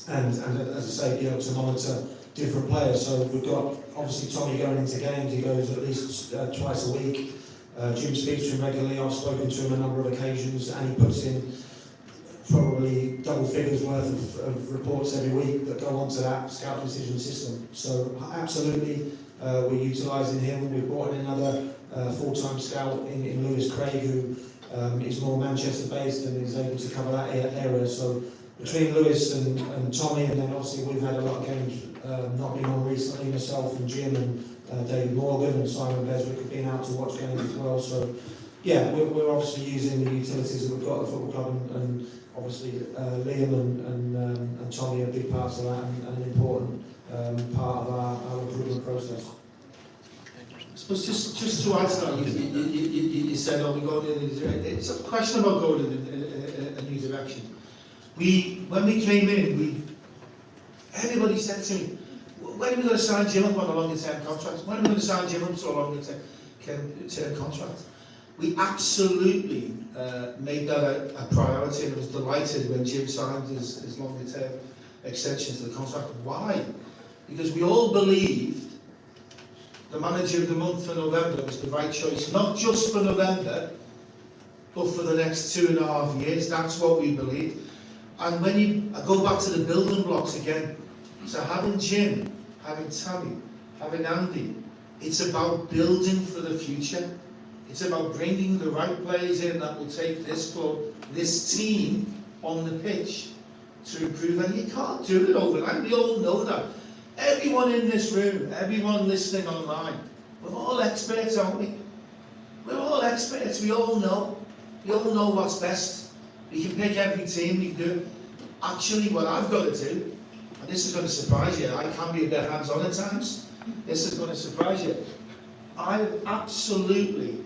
as I say, be able to monitor different players. So we've got obviously Tommy going into games, he goes at least twice a week. Jim speaks to him regularly, I've spoken to him a number of occasions, and he puts in probably double figures worth of reports every week that go onto that Scout Decision system. So absolutely, we're utilising him. We've brought in another full-time scout in Lewis Craig, who is more Manchester based and is able to cover that area. So between Lewis and Tommy, and then obviously we've had a lot of games not been on recently, myself and Jim and David Morgan and Simon Beswick have been out to watch games as well. So yeah, we're obviously using the utilities that we've got at the football club, and obviously Liam and Tommy are big parts of that, and an important part of our recruitment process. I suppose just to add to that, you said, oh, we're going in a new direction. It's a question about going in a new direction. When we came in, everybody said to me, when are we going to sign Jim up on a longer term contract? When are we going to sign Jim up to a longer term contract? We absolutely made that a priority, and I was delighted when Jim signed his longer term extension to the contract. Why? Because we all believed the manager of the month for November was the right choice, not just for November, but for the next 2.5 years. That's what we believed. And when I go back to the building blocks again, so having Jim, having Tammy, having Andy, it's about building for the future. It's about bringing the right players in that will take this club, this team on the pitch to improve. And you can't do it overnight. We all know that. Everyone in this room, everyone listening online, we're all experts, aren't we? We're all experts. We all know. We all know what's best. We can pick every team, we can do it. Actually, what I've got to do, and this is going to surprise you, I can be a bit hands-on at times. This is going to surprise you. I've absolutely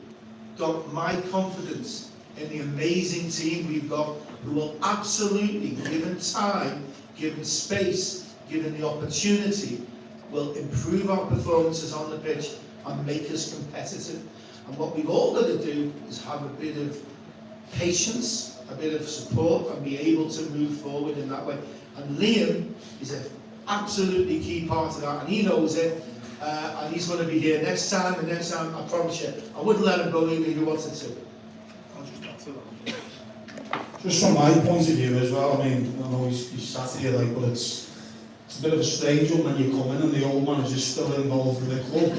got my confidence in the amazing team we've got, who will absolutely, given time, given space, given the opportunity, will improve our performances on the pitch and make us competitive. And what we've all got to do is have a bit of patience, a bit of support, and be able to move forward in that way. And Liam is an absolutely key part of that, and he knows it. And he's going to be here next time, and next time, I promise you, I wouldn't let him go even if he wanted to. I'll just back to that. Just from my point of view as well, I mean, I know he's sat here, like, but it's a bit of a strange one when you come in and the old manager's still involved with the club.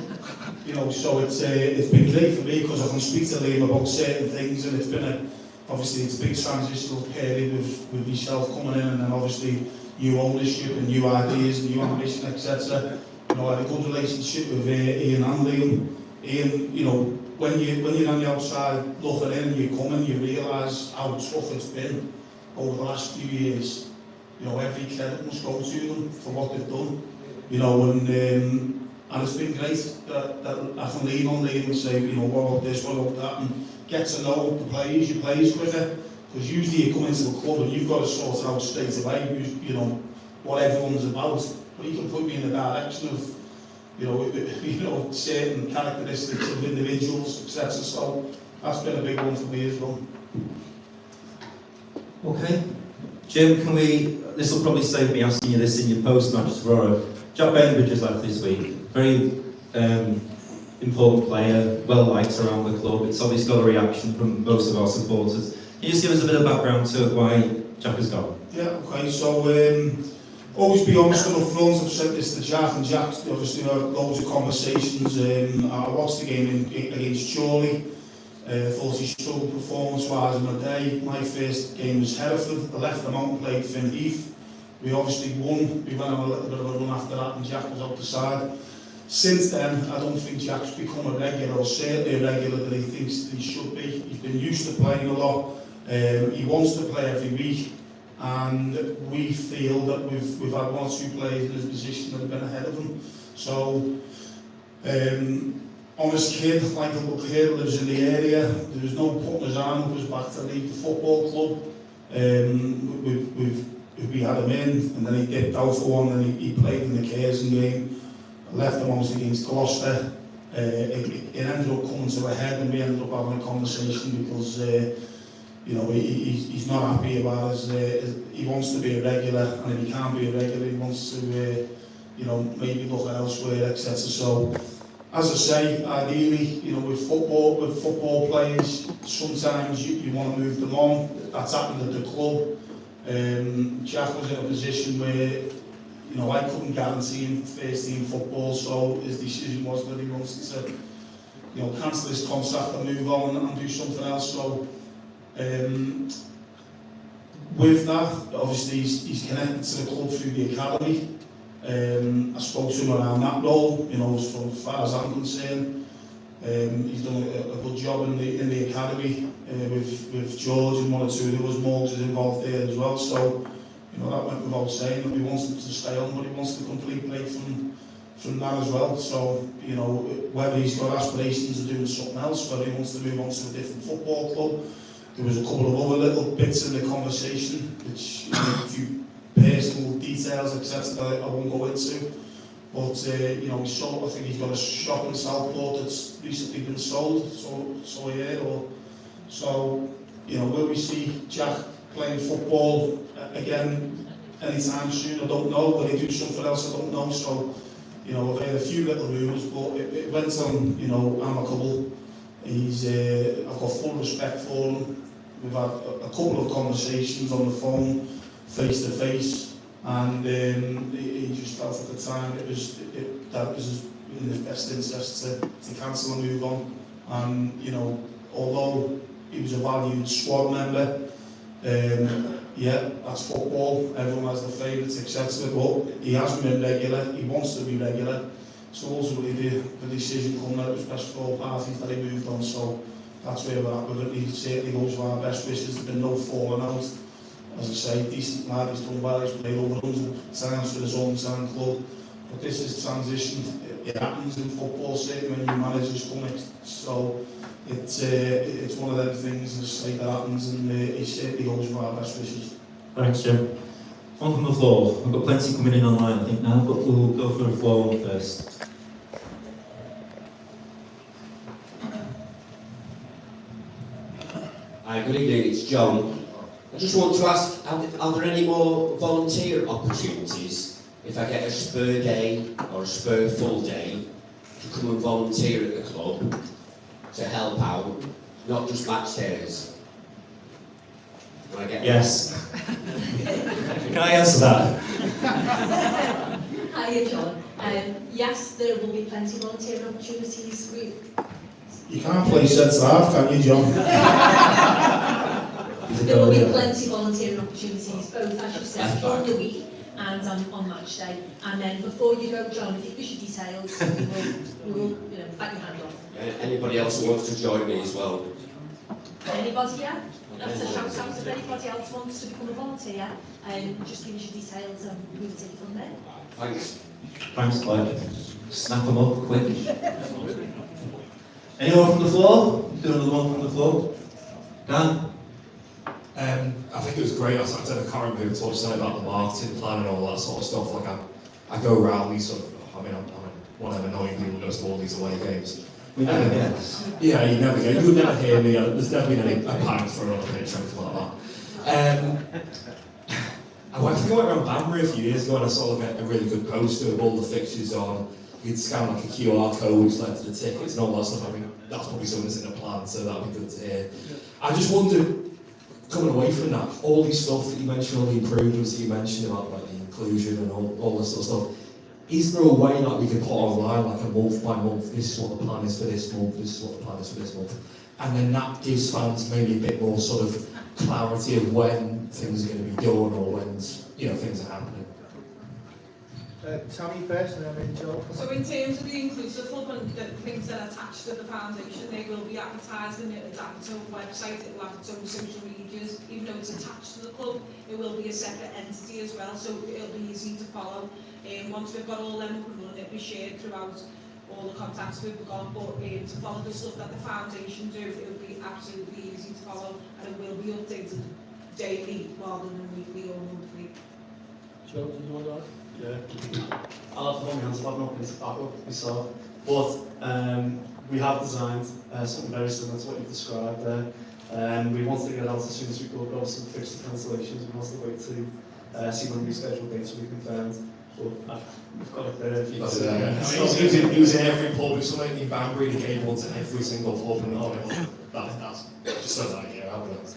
You know, so it's been great for me because I can speak to Liam about certain things, and it's been obviously it's a big transitional period with yourself coming in, and then obviously new ownership and new ideas, new ambition, etc. You know, I had a good relationship with Ian and Liam. Ian, you know, when you're on the outside looking in and you come in, you realise how tough it's been over the last few years. You know, every credit must go to them for what they've done. You know, and it's been great that I can lean on Liam and say, you know, what about this, what about that, and get to know the players, your players quicker. Because usually you come into the club and you've got to sort it out straight away, you know, what everyone's about. But you can put me in the direction of, you know, certain characteristics of individuals, etc. So that's been a big one for me as well. Okay. Jim, this will probably save me asking you this in your post-match tomorrow. Jack Bainbridge has left this week. Very important player, well liked around the club. It's obviously got a reaction from most of our supporters. Can you just give us a bit of background to why Jack has gone? Yeah, okay, so always be honest and upfront. I've said this to Jack, and Jack obviously had loads of conversations. I watched the game against Chorley. Thought he struggled performance-wise on the day. My first game was Hereford. I left them out and played Finheath. We obviously won. We went on a little bit of a run after that, and Jack was out the side. Since then, I don't think Jack's become a regular, or certainly a regular that he thinks he should be. He's been used to playing a lot. He wants to play every week, and we feel that we've had one or two players in his position that have been ahead of him. So, honest kid, like a little kid, lives in the area. There was no putting his arm up his back to leave the football club. We had him in, and then he dipped out for one, and he played in the Curzon game. I left him out against Gloucester. It ended up coming to a head, and we ended up having a conversation because you know, he's not happy about he wants to be a regular, and if he can't be a regular, he wants to you know, maybe look elsewhere, etc. So, as I say, ideally, you know, with football players, sometimes you want to move them on. That's happened at the club. Jack was in a position where, you know, I couldn't guarantee him first team football, so his decision was that he wanted to, you know, cancel his contract and move on and do something else. So, with that, obviously he's connected to the club through the academy. I spoke to him around that role, you know, as far as I'm concerned. He's done a good job in the academy with George and one or two of the others. Morgs is involved there as well. So, you know, that went without saying that he wants him to stay on, but he wants the complete break from that as well. So, you know, whether he's got aspirations of doing something else, whether he wants to move on to a different football club. There was a couple of other little bits in the conversation, which, you know, a few personal details, etc. that I won't go into. But, you know, I think he's got a shop in Southport that's recently been sold, so I heard. So, you know, will we see Jack playing football again anytime soon? I don't know. Will he do something else? I don't know. So, you know, I've heard a few little rumours, but it went on, you know, amicable. I've got full respect for him. We've had a couple of conversations on the phone, face to face, and he just felt at the time that it was in his best interest to cancel and move on. And, you know, although he was a valued squad member, yeah, that's football, everyone has their favourites, etc. But he hasn't been regular, he wants to be regular. So ultimately the decision came out, it was best for all parties that he moved on. So that's where we're at with it. He certainly goes with our best wishes. There's been no falling out. As I say, decent lad, he's done well, he's played over 100 times for his hometown club. But this is transition. It happens in football, certainly when new managers come in. So it's one of them things that happens, and he certainly goes with our best wishes. Thanks, Jim. One from the floor. I've got plenty coming in online, I think, now, but we'll go for the floor one first. Hi, good evening, it's John. I just want to ask, are there any more volunteer opportunities if I get a spur day or a spur full day to come and volunteer at the club to help out, not just match days. When I get Yes. Can I answer that? Hiya, John. Yes, there will be plenty of volunteering opportunities. You can't play centre half, can you, John? There will be plenty of volunteering opportunities, both, as you said, during the week and on match day. And then before you go, John, if you give your details, we will back your hand off. Anybody else who wants to join me as well? Anybody, yeah? That's a shout out if anybody else wants to become a volunteer. Just give us your details and we'll take it from there. Thanks. Thanks, Clyde. Snap them up quick. Anyone from the floor? Do another one from the floor. Dan? I think it was great. I can't remember who talked tonight about the marketing plan and all that sort of stuff. Like I go around these sort of, I'm one of them annoying people who goes to all these away games. We never get. Yeah, you never get. You would never hear me. There's never been any panic for another pitch or anything like that. I think I went around Banbury a few years ago and I saw like a really good poster with all the fixtures on. You could scan like a QR code which led to the tickets and all that stuff. I mean, that's probably something that's in the plan, so that'd be good to hear. I just wondered, coming away from that, all these stuff that you mentioned, all the improvements that you mentioned about like the inclusion and all this sort of stuff, is there a way like we can put online, like a month by month, this is what the plan is for this month, this is what the plan is for this month, and then that gives fans maybe a bit more sort of clarity of when things are going to be done or when things are happening. Tammy first and then Joe. So in terms of the inclusive hub and the things that are attached to the foundation, they will be advertised and it'll have its own website, it will have its own social medias. Even though it's attached to the club, it will be a separate entity as well, so it'll be easy to follow. Once we've got all them up and running, it'll be shared throughout all the contacts we've got, but to follow the stuff that the foundation do, it'll be absolutely easy to follow and it will be updated daily rather than weekly or monthly. Joe, did you want to add? Yeah, I'll have to hold my hands up, I've not been to back up myself. But we have designed something very similar to what you've described there. We want to get out as soon as we go, but obviously we fix the cancellations, we want to wait to see when rescheduled dates will be confirmed. But we've got it there if you He was in every pub, if somebody in Banbury, he gave one to every single pub and all that's just so that, yeah, I would have.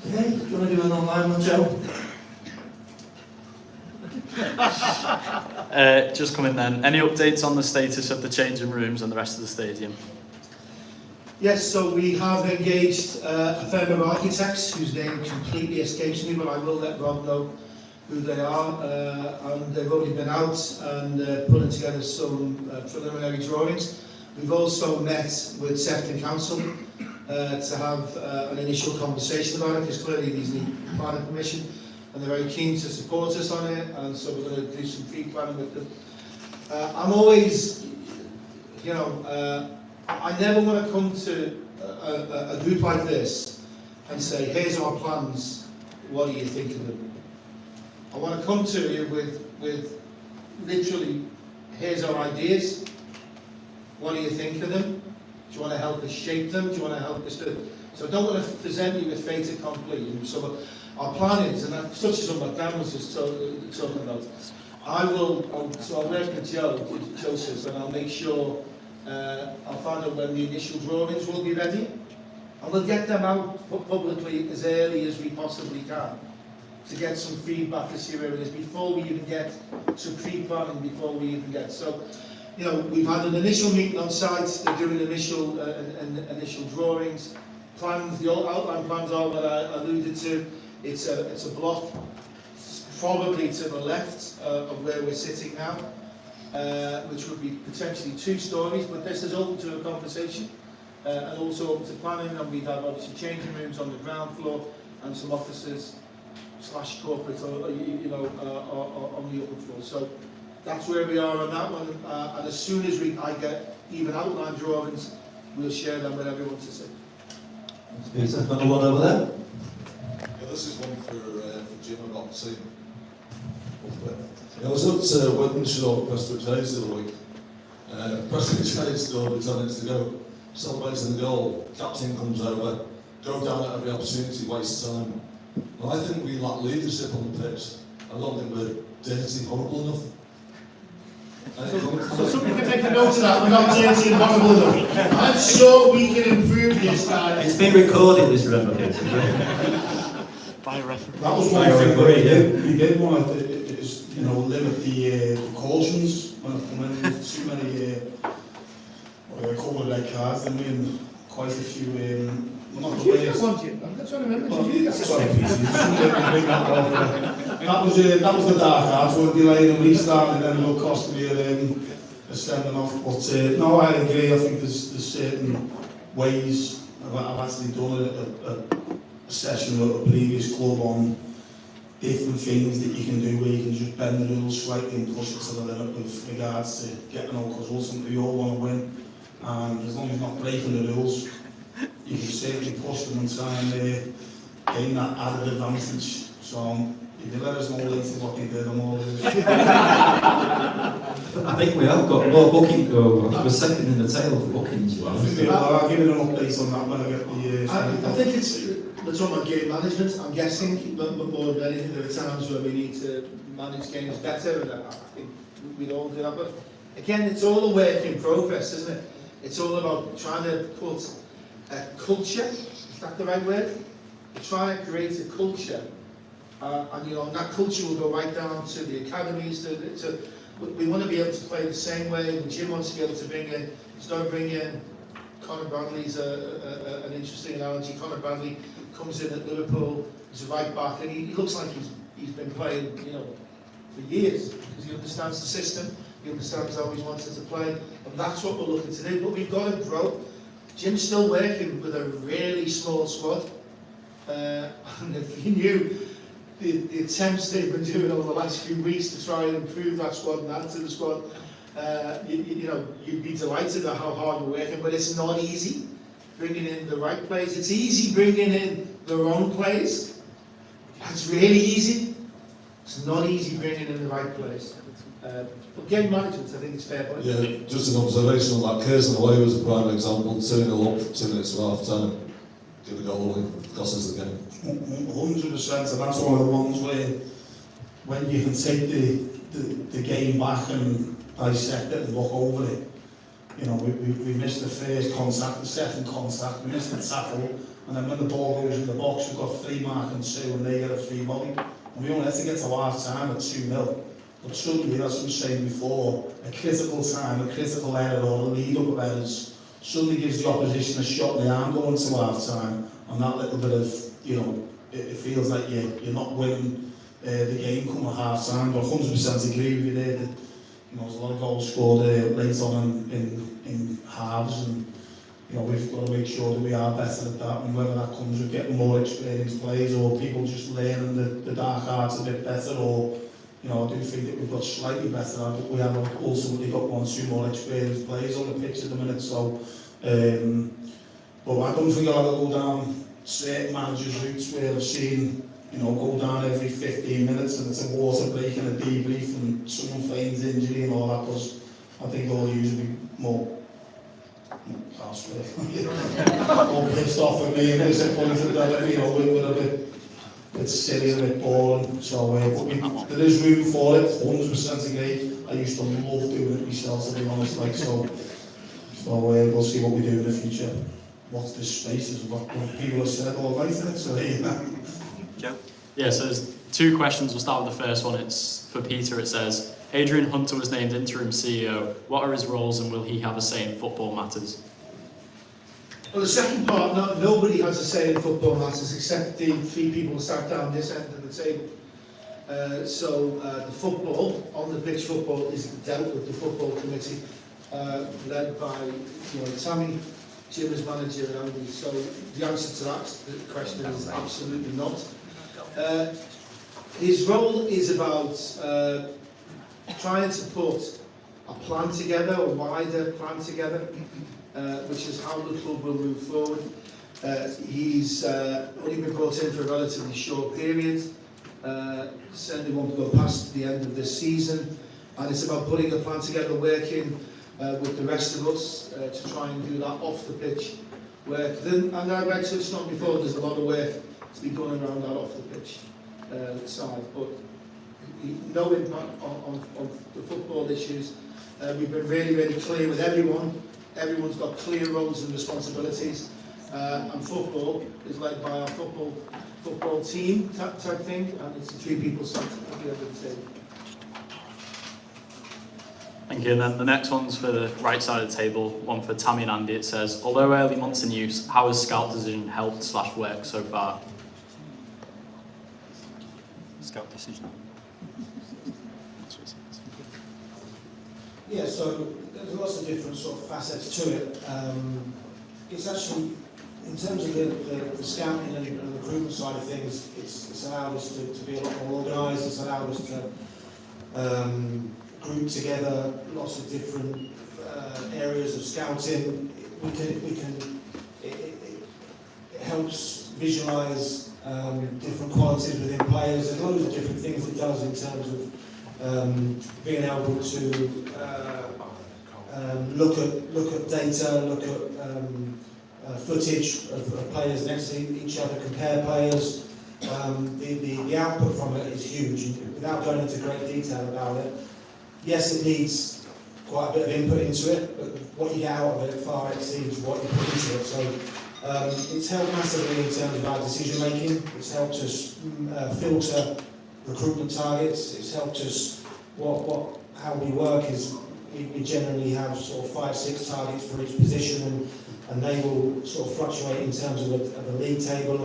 Okay, do you want to do an online one, Joe? Just come in then. Any updates on the status of the changing rooms and the rest of the stadium? Yes, so we have engaged a firm of architects whose name completely escapes me, but I will let Rob know who they are. And they've already been out and putting together some preliminary drawings. We've also met with Sefton Council to have an initial conversation about it, because clearly these need planning permission, and they're very keen to support us on it, and so we're going to do some pre-planning with them. I'm always, I never want to come to a group like this and say, here's our plans, what do you think of them? I want to come to you with literally, here's our ideas, what do you think of them? Do you want to help us shape them? Do you want to help us do? So I don't want to present you with fait accompli. So our plan is, and that touches on what Dan was just talking about. I'll work with Joseph, and I'll make sure I'll find out when the initial drawings will be ready, and we'll get them out publicly as early as we possibly can to get some feedback to see where it is before we even get to pre-planning, before we even get. So, we've had an initial meeting on site. They're doing initial drawings, plans. The outline plans are what I alluded to. It's a block, probably to the left of where we're sitting now, which would be potentially 2 stories. But this is open to a conversation, and also open to planning. And we have obviously changing rooms on the ground floor and some offices / corporate, on the upper floor. So that's where we are on that one, and as soon as I get even outline drawings, we'll share them with everyone to see. Thanks, Peter. Got one over there? Yeah, this is one for Jim. I've not seen. I was at Wednesday Prestwich Hayes the other week. Prestwich Hayes scored with 10 minutes to go, celebrating the goal. Captain comes over, go down at every opportunity, waste time. And I think we lack leadership on the pitch. I don't think we're dirty, horrible enough. So somebody can make a note of that, we're not dirty and horrible enough. I'm sure we can improve this, guys. It's been recorded, this remember. That was one thing we did want to, is, you know, limit the cautions when too many, what do they call it, red cards, and we had quite a few, not the way it's... I'm not trying to remember. Sorry, PC, that was the dark cards, weren't delaying the restart, and then it'll cost me a sending off. But no, I agree, I think there's certain ways. I've actually done a session with a previous club on different things that you can do where you can just bend the rules slightly and push it to the limit with regards to getting out, because ultimately we all want to win, and as long as you're not breaking the rules, you can certainly push them and try and gain that added advantage. So if you let us know later what they did, I'm all I think we have got more booking. I think we're second in the tail for bookings. I think I'll give you an update on that when I get the... I think we're talking about game management, I'm guessing, but more than anything, there are times where we need to manage games better, and I think we'd all do that. But again, it's all a work in progress, isn't it? It's all about trying to put a culture, is that the right word? Trying to create a culture, and you know, and that culture will go right down to the academies. We want to be able to play the same way. The Jim wants to be able to bring in, he's got to bring in, Conor Bradley's an interesting analogy. Conor Bradley comes in at Liverpool, he's a right back, and he looks like he's been playing, you know, for years, because he understands the system, he understands how he's wanted to play, and that's what we're looking to do. But we've got to grow. Jim's still working with a really small squad, and if you knew the attempts they've been doing over the last few weeks to try and improve that squad and add to the squad, you know, you'd be delighted at how hard we're working, but it's not easy bringing in the right players. It's easy bringing in the wrong players. That's really easy. It's not easy bringing in the right players. But game management, I think it's fair point. Yeah, just an observation on that. Curzon away was a prime example. 2-0 up, 2 minutes to half time. Give a goal away, cost us the game. 100%, and that's one of the ones where when you can take the game back and dissect it and look over it. You know, we missed the first contact, the second contact, we missed the tackle, and then when the ball goes in the box, we've got 3 marking 2 and they get a free volley. And we only had to get to half time at 2-0. But suddenly, as I was saying before, a critical time, a critical error or a lead up of errors suddenly gives the opposition a shot in the arm going to half time, and that little bit of, you know, it feels like you're not winning the game come at half time. But 100% agree with you there that, you know, there's a lot of goals scored late on in halves, and you know, we've got to make sure that we are better at that, and whether that comes with getting more experienced players or people just learning the dark arts a bit better, or, you know, I do think that we've got slightly better at it, but we have ultimately got 1-2 more experienced players on the pitch at the minute, so but I don't think I'll ever go down certain managers' routes where I've seen, you know, go down every 15 minutes and it's a water break and a debrief and someone feigns injury and all that, because I think all usually more more pissed off at me and disappointed that, you know, we're a bit silly and a bit boring. So but there is room for it, 100% agree. I used to love doing it myself, to be honest, like, so we'll see what we do in the future. What's this space is what people have said all night, isn't it? So Joe? Yeah, so there's 2 questions. We'll start with the first one. It's for Peter. It says, Adrian Hunter was named interim CEO. What are his roles and will he have a say in football matters? Well, the second part, nobody has a say in football matters except the 3 people sat down this end of the table. The football, on the pitch football, is dealt with the football committee, led by, you know, Tammy, Jim as manager, and Andy. So the answer to that question is absolutely not. His role is about trying to put a plan together, a wider plan together, which is how the club will move forward. He's only been brought in for a relatively short period, certainly won't go past the end of this season, and it's about putting a plan together, working with the rest of us to try and do that off the pitch work. And I touched on before, there's a lot of work to be done around that off the pitch side. But no impact on the football issues. We've been really clear with everyone. Everyone's got clear roles and responsibilities. And football is led by our football team type thing, and it's the 3 people sat at the end of the table. Thank you. And then the next one's for the right side of the table, one for Tammy and Andy. It says, although early months in use, how has Scout Decision helped/worked so far? Scout Decision. Yeah, so there's lots of different sort of facets to it. It's actually, in terms of the scouting and recruitment side of things, it's allowed us to be a lot more organised. It's allowed us to group together lots of different areas of scouting. It helps visualise different qualities within players. There's loads of different things it does in terms of being able to look at data, look at footage of players next to each other, compare players. The output from it is huge. Without going into great detail about it, yes, it needs quite a bit of input into it, but what you get out of it far exceeds what you put into it. So it's helped massively in terms of our decision making. It's helped us filter recruitment targets. It's helped us how we work is we generally have sort of 5-6 targets for each position, and they will sort of fluctuate in terms of a league table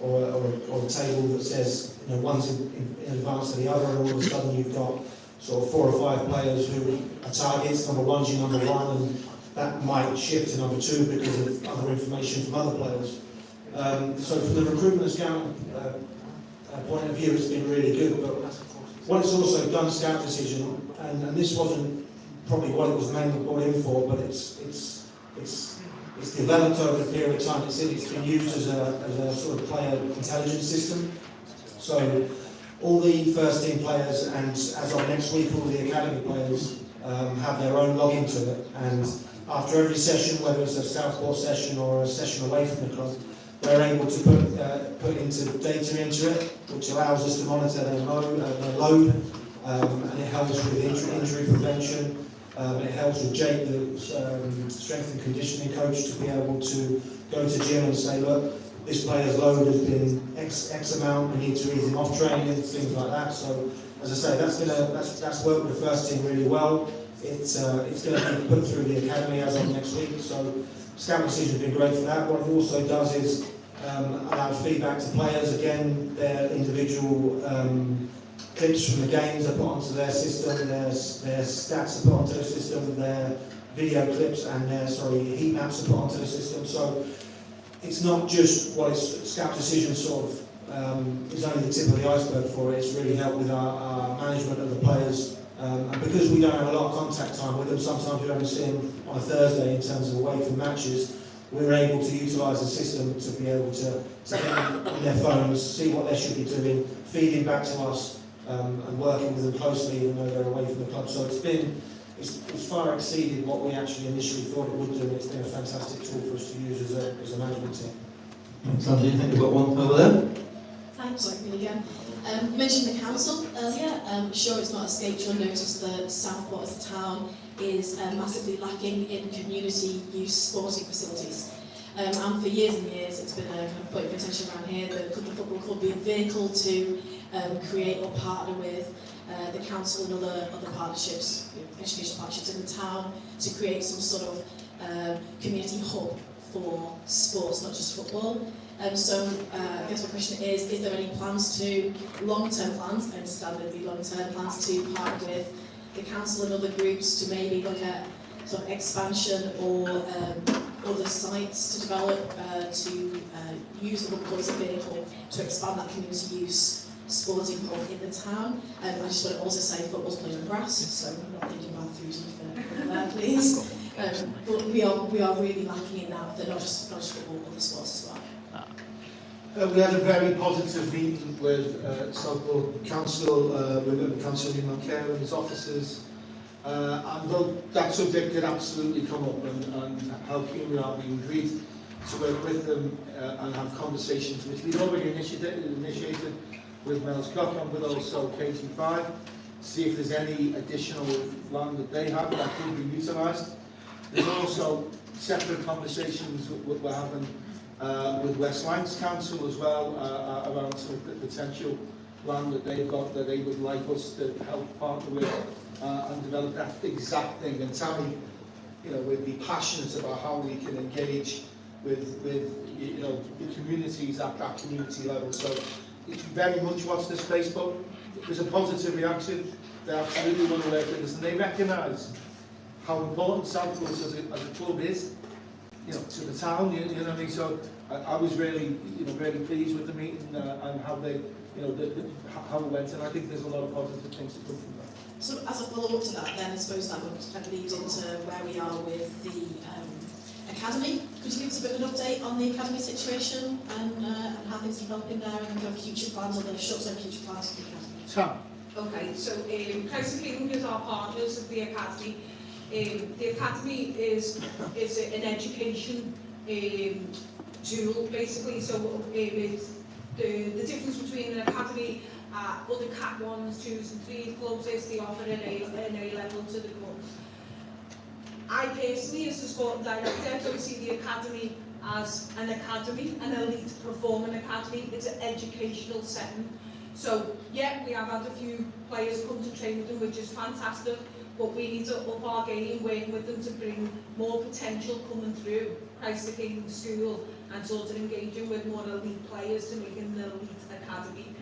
or a table that says, you know, one's in advance to the other, and all of a sudden you've got sort of 4 or 5 players who are targets. Number one's your number one, and that might shift to number 2 because of other information from other players. So from the recruitment and scouting point of view, it's been really good. But what it's also done, Scout Decision, and this wasn't probably what it was mainly brought in for, but it's developed over a period of time. It's been used as a sort of player intelligence system. So all the first team players, and as of next week, all the academy players have their own login to it. And after every session, whether it's a Southport session or a session away from the club, they're able to put into data into it, which allows us to monitor their load, and it helps with injury prevention. It helps with Jake, the strength and conditioning coach, to be able to go to gym and say, look, this player's load has been X amount, we need to ease him off training, things like that. So, as I say, that's worked with the first team really well. It's going to be put through the academy as of next week. So, Scout Decision has been great for that. What it also does is allow feedback to players. Again, their individual clips from the games are put onto their system, their stats are put onto the system, their video clips and their heat maps are put onto the system. So it's not just what Scout Decision sort of is only the tip of the iceberg for it. It's really helped with our management of the players. And because we don't have a lot of contact time with them, sometimes we only see them on a Thursday in terms of away from matches, we're able to utilise the system to be able to get them on their phones, see what they should be doing, feeding back to us, and working with them closely even though they're away from the club. So it's far exceeded what we actually initially thought it would do. It's been a fantastic tool for us to use as a management team. Thanks, Andy. I think we've got one over there. Thanks, sorry, me again. You mentioned the council earlier. Sure, it's not escaped your notice that Southport as a town is massively lacking in community use sporting facilities. And for years and years, it's been a kind of point of contention around here that could the football club be a vehicle to create or partner with the council and other partnerships, educational partnerships in the town, to create some sort of community hub for sports, not just football. So I guess my question is there any plans to, long-term plans, I understand there'd be long-term plans to partner with the council and other groups to maybe look at sort of expansion or other sites to develop to use the football as a vehicle to expand that community use sporting hub in the town. I just want to also say football's played on grass, so I'm not thinking bathrooms for that, please. But we are really lacking in that, but not just football, other sports as well. We had a very positive meeting with Southport Council, with Councillor Moncare and his officers. And that subject did absolutely come up, and how keen we are being agreed to work with them and have conversations, which we've already initiated with Mel's Cochran, but also KT5, see if there's any additional land that they have that could be utilised. There's also separate conversations we're having with West Lancs Council as well around some of the potential land that they've got that they would like us to help partner with and develop that exact thing. And Tammy, you know, we'd be passionate about how we can engage with you know, the communities at that community level. So it's very much watch this space, but there's a positive reaction. They absolutely want to work with us, and they recognise how important Southport as a club is, you know, to the town. You know what I mean? So I was really, you know, really pleased with the meeting and how they, you know, how it went, and I think there's a lot of positive things to come from that. So as a follow-up to that, then I suppose that would kind of lead into where we are with the academy. Could you give us a bit of an update on the academy situation and how things are developing there, and kind of future plans, or the short-term future plans for the academy? Tom. Okay, so Christ the King is our partners of the academy. The academy is an education tool, basically. So it's the difference between an academy, other Cat 1s, 2s and 3 clubs is they offer an A level to the clubs. I personally, as the sporting director, don't see the academy as an academy, an elite performing academy. It's an educational setting. So yeah, we have had a few players come to train with them, which is fantastic, but we need to up our game, working with them to bring more potential coming through Christ the King School and sort of engaging with more elite players to make it an elite academy.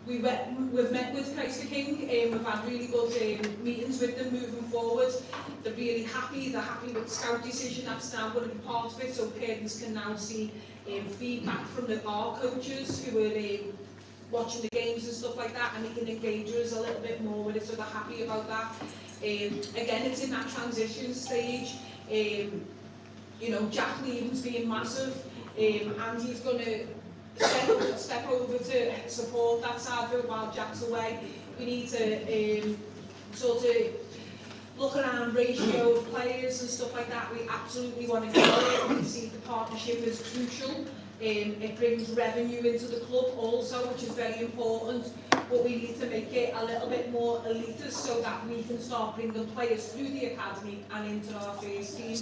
We've met with Christ the King, we've had really good meetings with them moving forward. They're really happy, they're happy with the scout decision, that's now going to be part of it, so parents can now see feedback from our coaches who are watching the games and stuff like that, and they can engage us a little bit more with it, so they're happy about that. Again, it's in that transition stage. You know, Jack leaving's being massive, and he's going to step over to support that side of it while Jack's away. We need to sort of look around ratio of players and stuff like that. We absolutely want to grow it. We see the partnership as crucial. It brings revenue into the club also, which is very important, but we need to make it a little bit more elitist so that we can start bringing players through the academy and into our first team.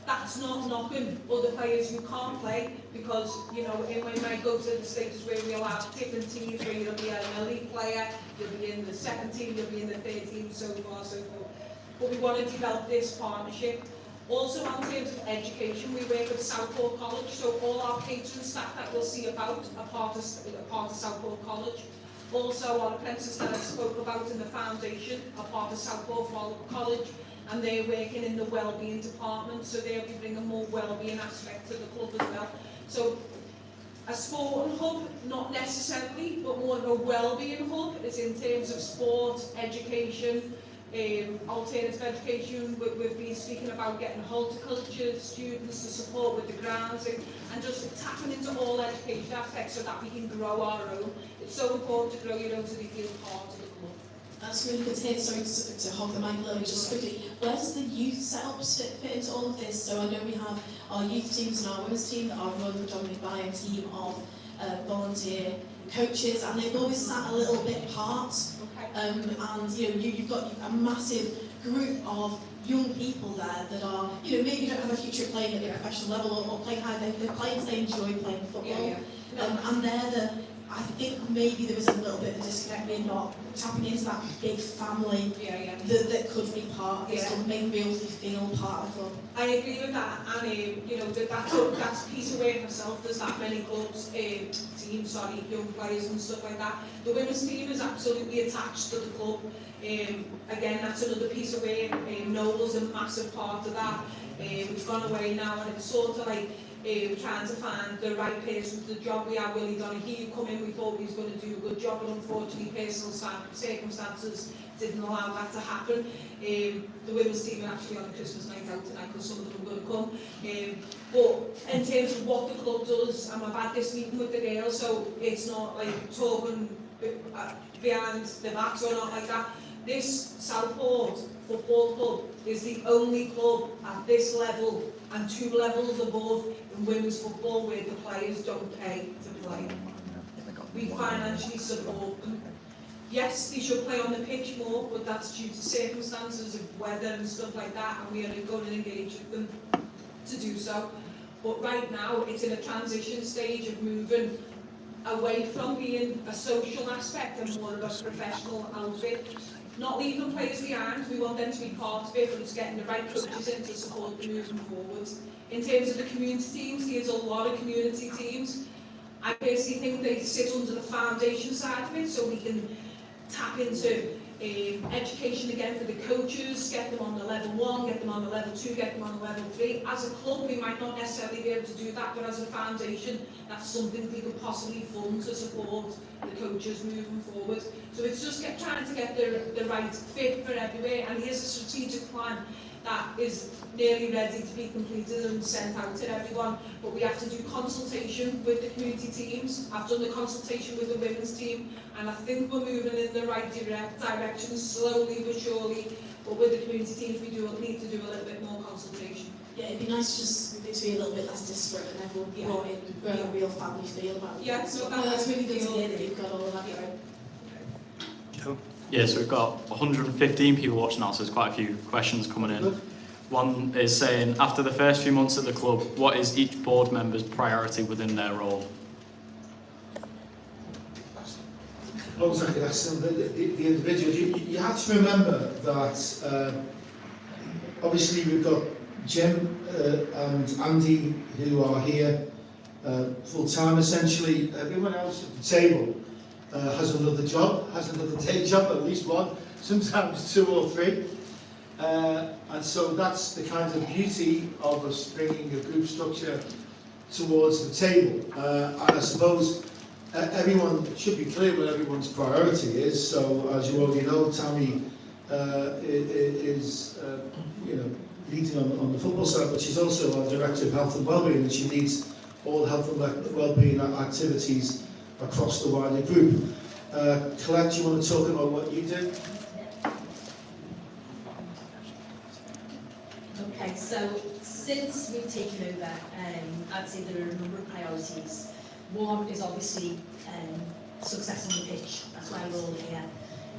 That's not knocking other players who can't play, because, you know, we might go to the stages where we'll have different teams where you'll be an elite player, you'll be in the second team, you'll be in the third team, so far, so forth. But we want to develop this partnership. Also, in terms of education, we work with Southport College, so all our catering staff that we'll see about are part of Southport College. Also, our apprentices that I spoke about in the foundation are part of Southport College, and they're working in the wellbeing department, so they'll be bringing more wellbeing aspect to the club as well. So, a sporting hub, not necessarily, but more of a wellbeing hub, is in terms of sport, education, alternative education. We've been speaking about getting horticulture students to support with the grounds and just tapping into all education aspects so that we can grow our own. It's so important to grow your own so they feel part of the club. That's really good to hear. Sorry to hog the mic a little bit just quickly. Where does the youth setup fit into all of this? So I know we have our youth teams and our women's team that are run predominantly by a team of volunteer coaches, and they've always sat a little bit apart. And you know, you've got a massive group of young people there that are, you know, maybe don't have a future playing at a professional level or playing high. They're playing because they enjoy playing football, and they're the. I think maybe there was a little bit of a disconnect in not tapping into that big family that could be part of this club, make me feel part of the club. I agree with that, and you know, that's a piece of work myself. There's that many clubs, teams, young players and stuff like that. The women's team is absolutely attached to the club. Again, that's another piece of work. Noel's a massive part of that. We've gone away now, and it's sort of like trying to find the right person for the job. We had Willie Donaghy come in, we thought he was going to do a good job, but unfortunately personal circumstances didn't allow that to happen. The women's team are actually on a Christmas night out tonight because some of them are going to come. But in terms of what the club does, and I've had this meeting with the girls, so it's not like talking behind the backs or not like that. This Southport Football Club is the only club at this level and 2 levels above in women's football where the players don't pay to play. We financially support them. Yes, they should play on the pitch more, but that's due to circumstances of weather and stuff like that, and we are going to engage with them to do so. But right now, it's in a transition stage of moving away from being a social aspect and more of a professional outfit. Not leaving players behind, we want them to be part of it, but it's getting the right coaches in to support them moving forward. In terms of the community teams, there's a lot of community teams. I personally think they sit under the foundation side of it, so we can tap into education again for the coaches, get them on the level 1, get them on the level 2, get them on the level 3. As a club, we might not necessarily be able to do that, but as a foundation, that's something we could possibly fund to support the coaches moving forward. So it's just trying to get the right fit for everywhere, and here's a strategic plan that is nearly ready to be completed and sent out to everyone, but we have to do consultation with the community teams. I've done the consultation with the women's team, and I think we're moving in the right direction, slowly but surely, but with the community teams we do need to do a little bit more consultation. Yeah, it'd be nice just to be a little bit less disparate and everyone be brought in with a real family feel about it. Yeah, so that's really good to hear that you've got all of that right. Yeah, so we've got 115 people watching now, so there's quite a few questions coming in. One is saying, after the first few months at the club, what is each board member's priority within their role? Exactly, that's the individuals. You have to remember that obviously we've got Jim and Andy who are here full time essentially. Everyone else at the table has another job, has another day job, at least one, sometimes 2 or 3. And so that's the kind of beauty of us bringing a group structure towards the table. And I suppose everyone should be clear what everyone's priority is. So as you already know, Tammy is leading on the football side, but she's also our Director of Health and Wellbeing, and she leads all health and wellbeing activities across the wider group. Colette, do you want to talk about what you do? Okay, so since we've taken over, I'd say there are a number of priorities. One is obviously success on the pitch. That's why we're all here.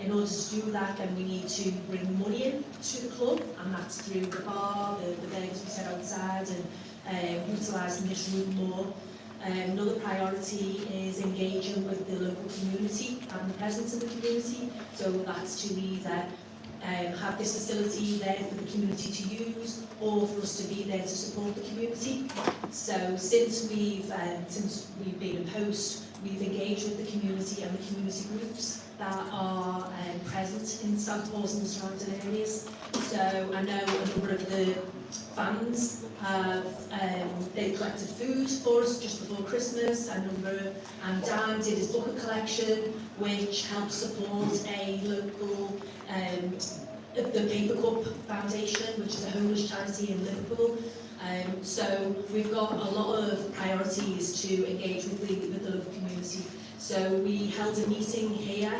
In order to do that, then we need to bring money in to the club, and that's through the bar, the venues we set outside, and utilising this room more. Another priority is engaging with the local community and the presence of the community. So that's to either have this facility there for the community to use, or for us to be there to support the community. So since we've been in post, we've engaged with the community and the community groups that are present in Southport and the surrounding areas. So I know a number of the fans have they've collected food for us just before Christmas. And Dan did his bucket collection, which helps support a local the Paper Cup Foundation, which is a homeless charity in Liverpool. So we've got a lot of priorities to engage with the local community. So we held a meeting here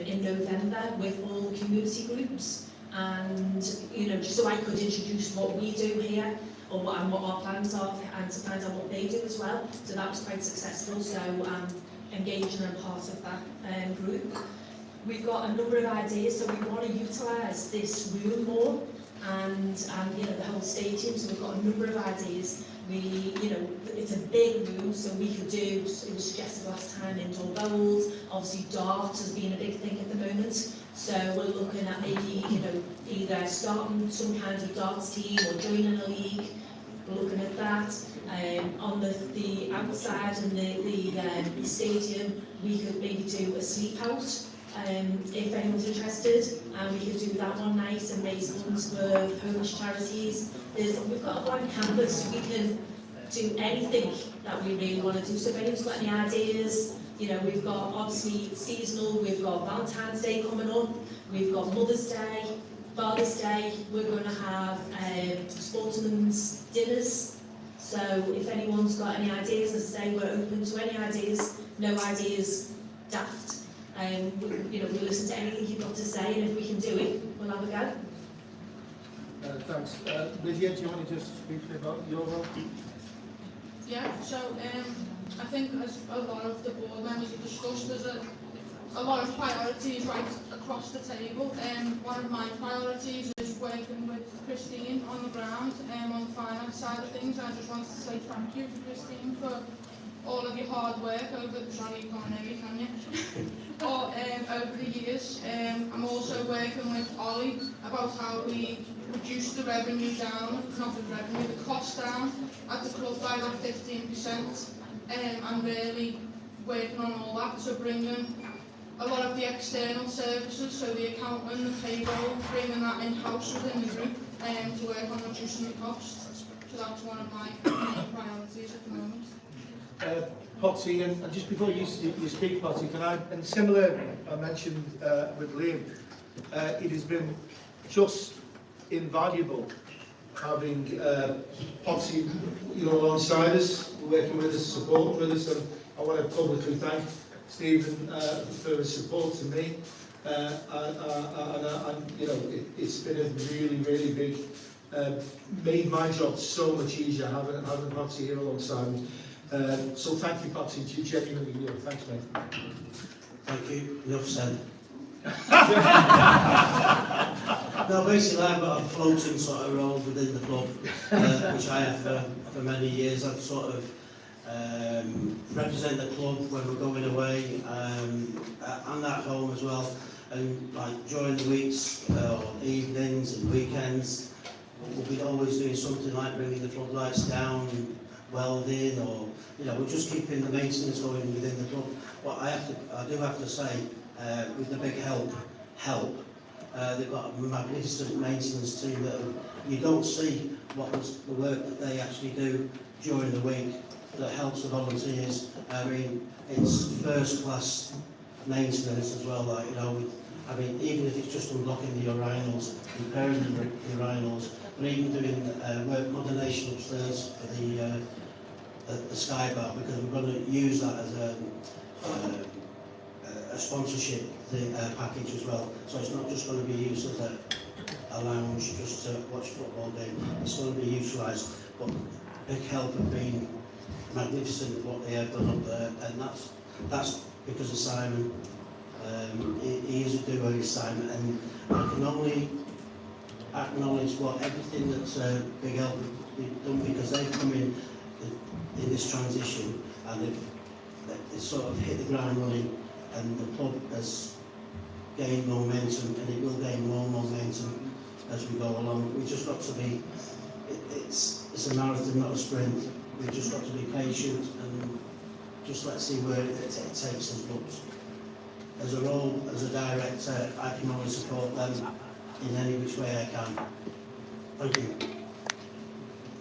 in November with all the community groups, and just so I could introduce what we do here, and what our plans are, and to find out what they do as well. So that was quite successful. So engaging and part of that group. We've got a number of ideas, so we want to utilise this room more, and the whole stadium. So we've got a number of ideas. It's a big room, so we could do. It was suggested last time indoor bowls. Obviously, darts has been a big thing at the moment. So we're looking at maybe either starting some kind of darts team or joining a league. We're looking at that. On the outside and the stadium, we could maybe do a sleep out. If anyone's interested, and we could do that one night and raise funds for homeless charities. We've got a blank canvas. We can do anything that we really want to do. So if anyone's got any ideas, we've got obviously seasonal. We've got Valentine's Day coming up. We've got Mother's Day, Father's Day. We're going to have sportsmen's dinners. So if anyone's got any ideas, as I say, we're open to any ideas. No ideas daft. We'll listen to anything you've got to say, and if we can do it, we'll have a go. Thanks. Lydia, do you want to just briefly about your role? Yeah, so I think as a lot of the board members have discussed, there's a lot of priorities right across the table. One of my priorities is working with Christine on the ground on the finance side of things. I just wanted to say thank you to Christine for all of your hard work over, sorry you can't hear me, can you? Over the years. I'm also working with Ollie about how we reduce the revenue down, not the revenue, the cost down at the club by about 15%. And really working on all that, so bringing a lot of the external services, so the accountant, the payroll, bringing that in-house within the group to work on reducing the costs. So that's one of my priorities at the moment. Potsy, and just before you speak, Potsy, can I, and similar I mentioned with Liam, it has been just invaluable having Potsy, alongside us, working with us, supporting with us, and I want to publicly thank Stephen for his support to me, and it's been a really, really big, made my job so much easier having Potsy here alongside me. So thank you, Potsy, genuinely, thanks, mate. Thank you. Enough said. No, basically I've got a floating sort of role within the club, which I have for many years. I've sort of represent the club when we're going away and at home as well. And like during the weeks, evenings and weekends, we'll be always doing something like bringing the floodlights down, welding, or we're just keeping the maintenance going within the club. But I do have to say, with the big help, they've got a magnificent maintenance team that you don't see what was the work that they actually do during the week that helps the volunteers. I mean, it's first class maintenance as well. Like even if it's just unblocking the urinals, repairing the urinals, but even doing work moderation upstairs for the sky bar, because we're going to use that as a sponsorship package as well. So it's not just going to be used as a lounge just to watch football game. It's going to be utilised. But big help have been magnificent what they have done up there, and that's because of Simon. He is a doer, Simon, and I can only acknowledge everything that Big Help have done, because they've come in this transition and they've sort of hit the ground running, and the club has gained momentum, and it will gain more momentum as we go along. We've just got to be, it's a marathon, not a sprint. We've just got to be patient and just let's see where it takes us. But as a role, as a director, I can only support them in any which way I can. Thank you.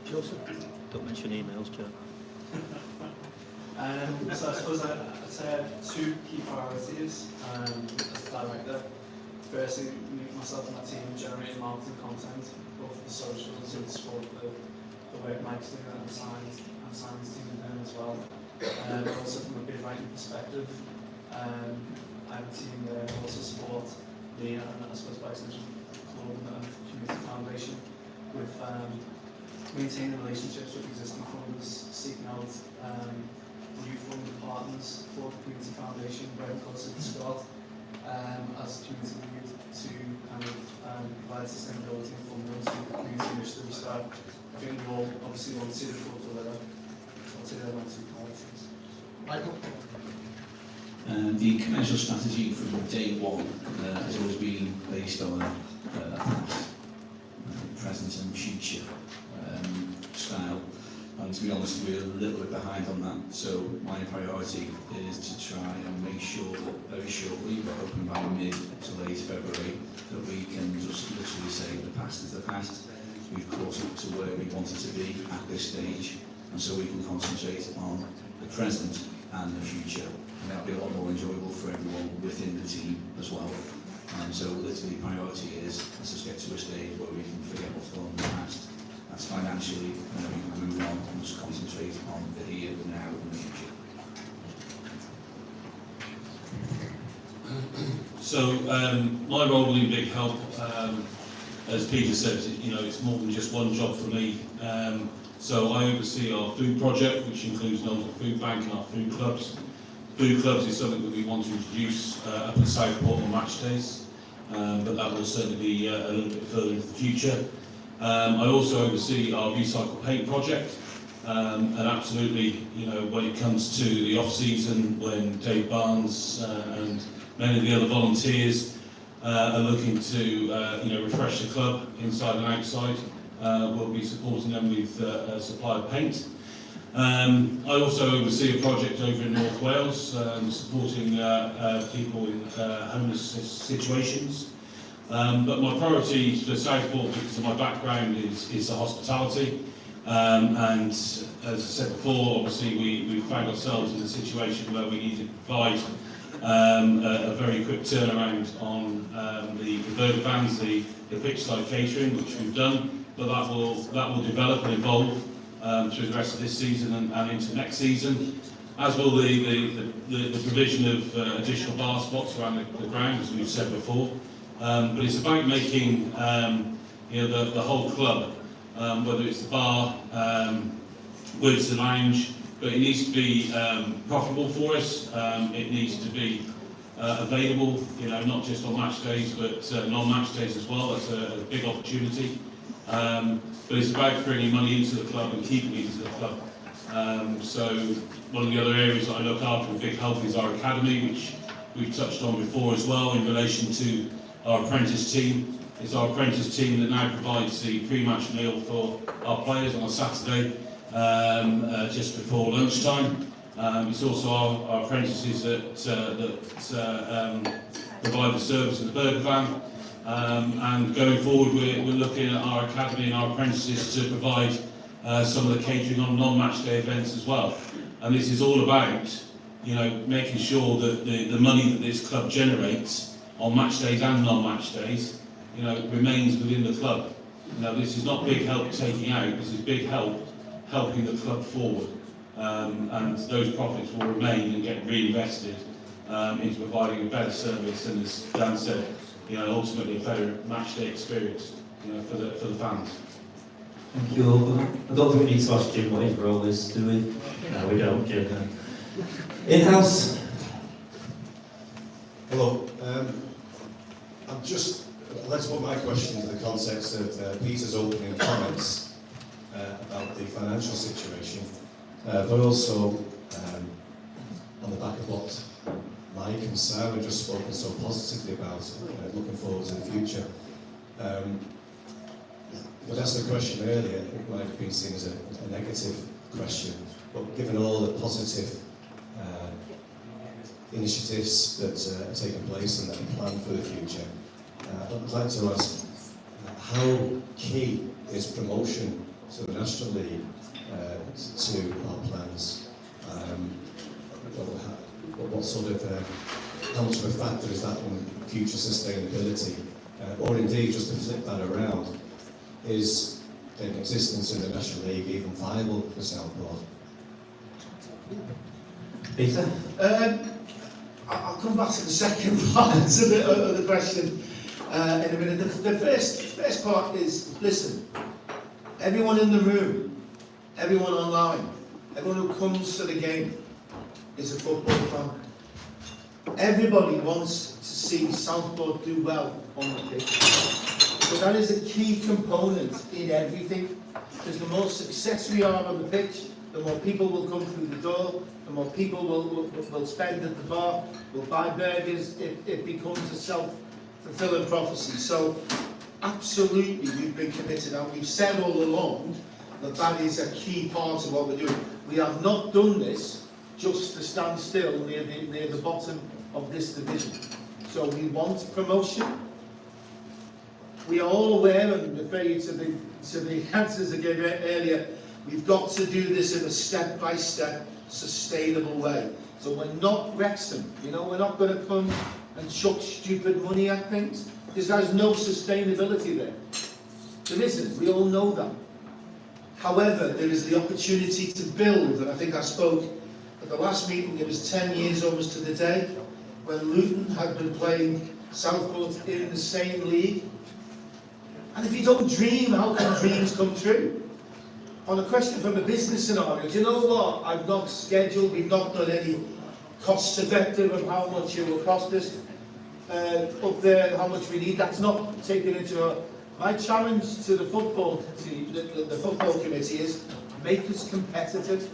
Joseph? Don't mention emails, Joe. So I suppose I'd say I have two key priorities as a director. Firstly, myself and my team generating marketing content, both for the socials and to support the work Mike's doing and Simon's team are doing as well. Also from a bid writing perspective, I have a team there who also support me and I suppose by extension the club and the community foundation with maintaining relationships with existing funders, seeking out new funding partners for the community foundation, very closely with Scott as a community lead to kind of provide sustainability and funding to community initiatives. So I think we all obviously want to see the club deliver. So I'll say they're my two priorities. Michael? The commercial strategy from day one has always been based on past, present and future style. And to be honest, we're a little bit behind on that. So my priority is to try and make sure that very shortly, we're hoping by mid to late February, that we can just literally say the past is the past. We've caught up to where we wanted to be at this stage, and so we can concentrate on the present and the future. And that'll be a lot more enjoyable for everyone within the team as well. And so literally priority is, let's just get to a stage where we can forget what's gone in the past. That's financially, and then we can move on and just concentrate on the here, the now, and the future. So my role will be big help. As Peter said, it's more than just one job for me. So I oversee our food project, which includes Knowlton Food Bank and our food clubs. Food clubs is something that we want to introduce up in Southport on match days, but that will certainly be a little bit further into the future. I also oversee our recycle paint project, and absolutely, you know, when it comes to the off-season, when Dave Barnes and many of the other volunteers are looking to, you know, refresh the club inside and outside, we'll be supporting them with a supply of paint. I also oversee a project over in North Wales, supporting people in homeless situations. But my priority for Southport, because of my background, is the hospitality. And as I said before, obviously we found ourselves in a situation where we needed to provide a very quick turnaround on the burger vans, the pitch-side catering, which we've done, but that will develop and evolve through the rest of this season and into next season, as will the provision of additional bar spots around the ground, as we've said before. But it's about making you know, the whole club, whether it's the bar, whether it's the lounge, but it needs to be profitable for us. It needs to be available, you know, not just on match days, but non-match days as well. That's a big opportunity. But it's about bringing money into the club and keeping it into the club. So one of the other areas that I look after with big help is our academy, which we've touched on before as well in relation to our apprentice team. It's our apprentice team that now provides the pre-match meal for our players on a Saturday just before lunchtime. It's also our apprentices that provide the service in the burger van. And going forward, we're looking at our academy and our apprentices to provide some of the catering on non-match day events as well. And this is all about, you know, making sure that the money that this club generates on match days and non-match days, you know, remains within the club. You know, this is not big help taking out, this is big help helping the club forward. And those profits will remain and get reinvested into providing a better service and, as Dan said, you know, ultimately a better match day experience, you know, for the fans. Thank you all for that. I don't think we need to ask Jim what his role is, do we? No, we don't, Jim. No. In-house. Hello. Let's put my question into the context of Peter's opening comments about the financial situation, but also on the back of what Mike and Sarah have just spoken so positively about, looking forward to the future. But asked the question earlier, it might have been seen as a negative question, but given all the positive initiatives that are taking place and that are planned for the future, I'd like to ask how key is promotion to the National League to our plans? What sort of, how much of a factor is that in future sustainability? Or indeed, just to flip that around, is an existence in the National League even viable for Southport? Peter? I'll come back to the second part of the question in a minute. The first part is, listen, everyone in the room, everyone online, everyone who comes to the game is a football fan. Everybody wants to see Southport do well on the pitch. So that is a key component in everything. Because the more success we are on the pitch, the more people will come through the door, the more people will spend at the bar, will buy burgers. It becomes a self-fulfilling prophecy. So absolutely we've been committed, and we've said all along that that is a key part of what we're doing. We have not done this just to stand still near the bottom of this division. So we want promotion. We are all aware, and refer you to the answers I gave earlier, we've got to do this in a step-by-step, sustainable way. So we're not Wrexham, you know, we're not going to come and chuck stupid money at things, because there's no sustainability there. There isn't, we all know that. However, there is the opportunity to build, and I think I spoke at the last meeting, it was 10 years almost to the day, when Luton had been playing Southport in the same league. And if you don't dream, how can dreams come true? on a question from a business scenario, do you know what? I've not scheduled, we've not done any cost effective of how much it will cost us up there, how much we need. That's not taken into account. My challenge to the football team, the football committee is make us competitive.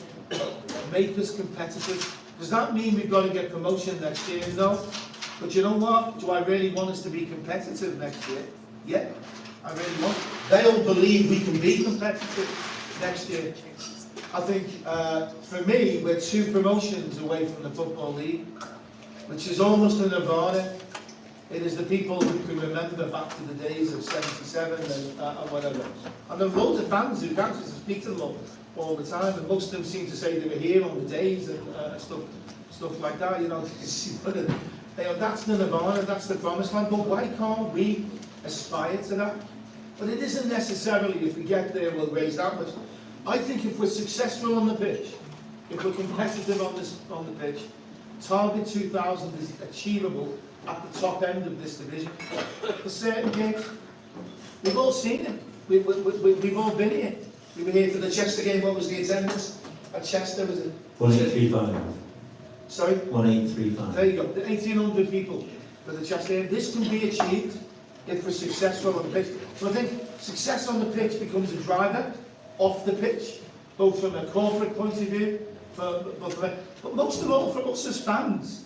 Make us competitive. Does that mean we've got to get promotion next year? No. But you know what? Do I really want us to be competitive next year? Yeah, I really want. They all believe we can be competitive next year. I think, for me, we're 2 promotions away from the Football League, which is almost a nirvana. It is the people who can remember back to the days of '77 and whatever. And there are loads of fans who can't just speak to them all the time, and most of them seem to say they were here on the days and stuff like that. You know, that's the nirvana, that's the promised land. But why can't we aspire to that? But it isn't necessarily if we get there we'll raise that much. I think if we're successful on the pitch, if we're competitive on the pitch, target 2,000 is achievable at the top end of this division. For certain games, we've all seen it. We've all been here. We were here for the Chester game. What was the attendance at Chester? Was it 1835? Sorry? 1835. There you go. 1,800 people for the Chester game. This can be achieved if we're successful on the pitch. So I think success on the pitch becomes a driver off the pitch, both from a corporate point of view, but most of all for us as fans.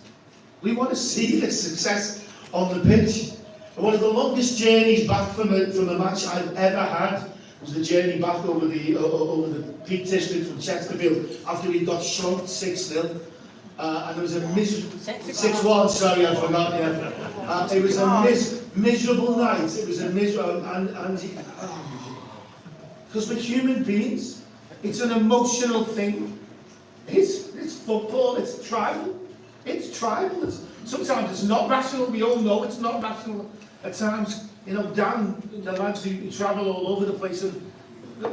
We want to see the success on the pitch. And one of the longest journeys back from a match I've ever had was the journey back over the Peak District from Chesterfield after we got shunked 6-0. And there was a miserable 6-1. Sorry, I forgot. Yeah. It was a miserable night. It was a miserable because we're human beings. It's an emotional thing. It's football. It's tribal. It's tribal. Sometimes it's not rational. We all know it's not rational. At times, you know, Dan, the lads who travel all over the place, and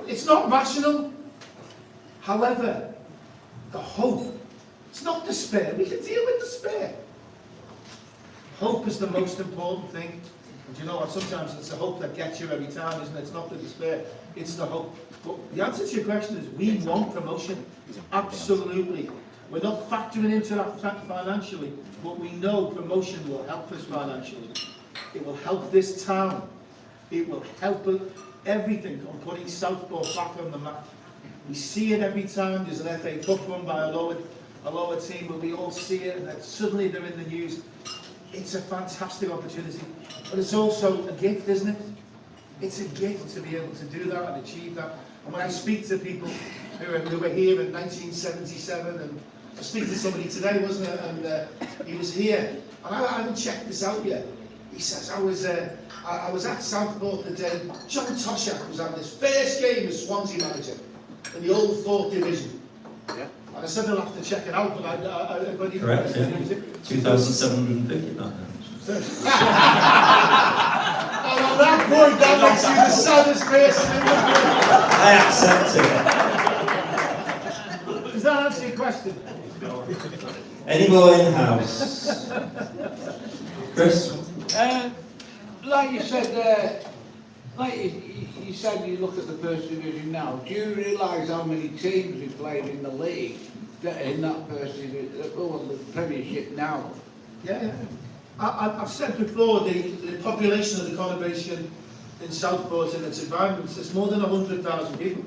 it's not rational. However, the hope, it's not despair. We can deal with despair. Hope is the most important thing. And you know what? Sometimes it's the hope that gets you every time, isn't it? It's not the despair. It's the hope. But the answer to your question is we want promotion. Absolutely. We're not factoring into that financially, but we know promotion will help us financially. It will help this town. It will help everything on putting Southport back on the map. We see it every time. There's an FA Cup run by a lower team, but we all see it, and then suddenly they're in the news. It's a fantastic opportunity, but it's also a gift, isn't it? It's a gift to be able to do that and achieve that. And when I speak to people who were here in 1977, and I speak to somebody today, wasn't it? And he was here, and I haven't checked this out yet. He says, I was at Southport the day John Toshak was having his first game as Swansea manager in the old 4th division. Yeah. And I said I'll have to check it out, but I correct, yeah. 2,750 back then. And on that point, that makes you the saddest person in the world. I accept it. Does that answer your question? Any more in house? Chris? Like you said, you said you look at the first division now. Do you realise how many teams we played in the league in that first division, the Premiership now? Yeah. I've said before, the population of the conurbation in Southport and its environments is more than 100,000 people.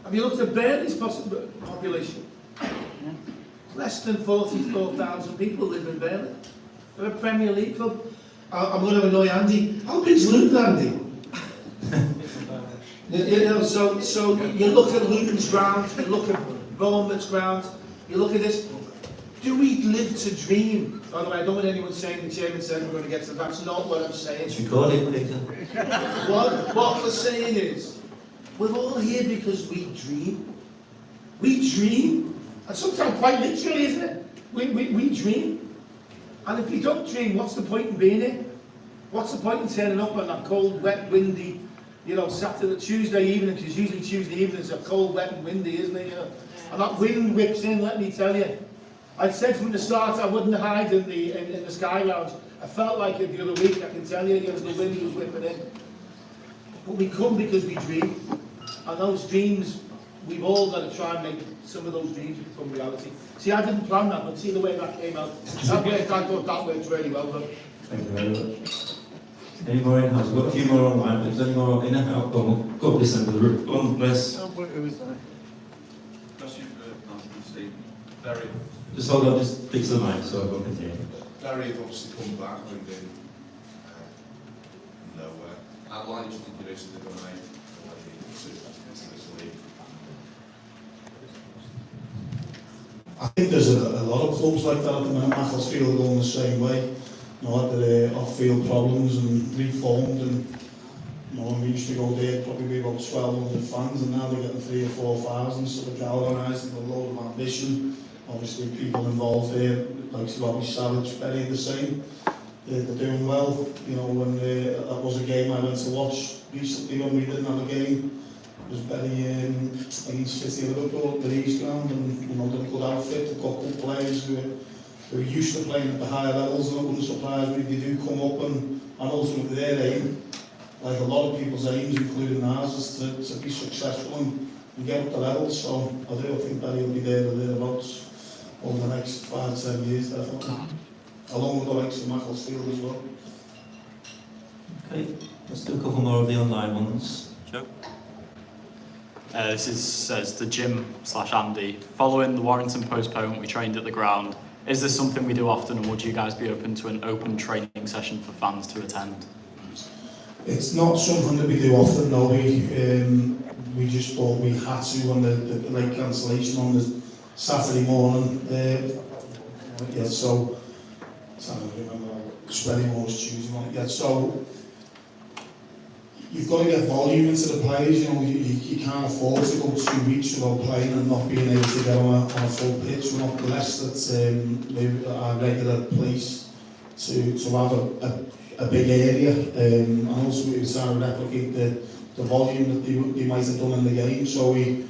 Have you looked at Burnley's population? Less than 44,000 people live in Burnley. They're a Premier League club. I'm going to annoy Andy. How big's Luton, Andy? You know, so you look at Luton's ground, you look at Bournemouth's ground, you look at this. Do we live to dream? By the way, I don't want anyone saying the chairman said we're going to get to that. That's not what I'm saying. It's recorded, Peter. What we're saying is, we're all here because we dream. We dream. And sometimes quite literally, isn't it? We dream. And if you don't dream, what's the point in being here? What's the point in turning up on that cold, wet, windy, you know, Tuesday evening, because usually Tuesday evenings are cold, wet and windy, isn't it? You know? And that wind whips in, let me tell you. I said from the start I wouldn't hide in the Sky Lounge. I felt like it the other week, I can tell you, the wind was whipping in. But we come because we dream. And those dreams, we've all got to try and make some of those dreams become reality. See, I didn't plan that, but see the way that came out. That worked, I thought that worked really well. Though. Thank you very much. Any more in-house? We've got a few more online, but if there's any more in and out, we'll go up this end of the room. Go on, Les. Very. Just hold on, just speak to the mic so everyone can hear. Derry have obviously come back and been nowhere. How long do you think it is to go into this league? I think there's a lot of clubs like that at the minute. Macclesfield are going the same way. You know, had their off-field problems and reformed, and you know, when we used to go there, probably be about 1,200 fans, and now they're getting 3,000 or 4,000. So they're galvanised with a load of ambition. Obviously, people involved there, like Robbie Savage, Berry, the same. They're doing well. You know, when that was a game I went to watch recently when we didn't have a game. It was Berry against City of Liverpool at the East Ground, and you know, they're a good outfit. They've got good players who are used to playing at the higher levels, and it wouldn't surprise me if they do come up and ultimately their aim, like a lot of people's aims, including ours, is to be successful and get up the levels. So I do think Berry will be there or thereabouts over the next 5-10 years, definitely. Along with the likes of Macclesfield as well. Okay, let's do a couple more of the online ones. Joe? Says to Jim/Andy. Following the Warrington postponement, we trained at the ground. Is this something we do often, and would you guys be open to an open training session for fans to attend? It's not something that we do often, no. We just thought we had to on the late cancellation on the Saturday morning. Yeah, so I don't remember. Spreading was Tuesday morning. Yeah, so you've got to get volume into the players. You know, you can't afford to go 2 weeks without playing and not being able to get on a full pitch. We're not blessed at our regular place to have a big area, and also we were trying to replicate the volume that they might have done in the game. So we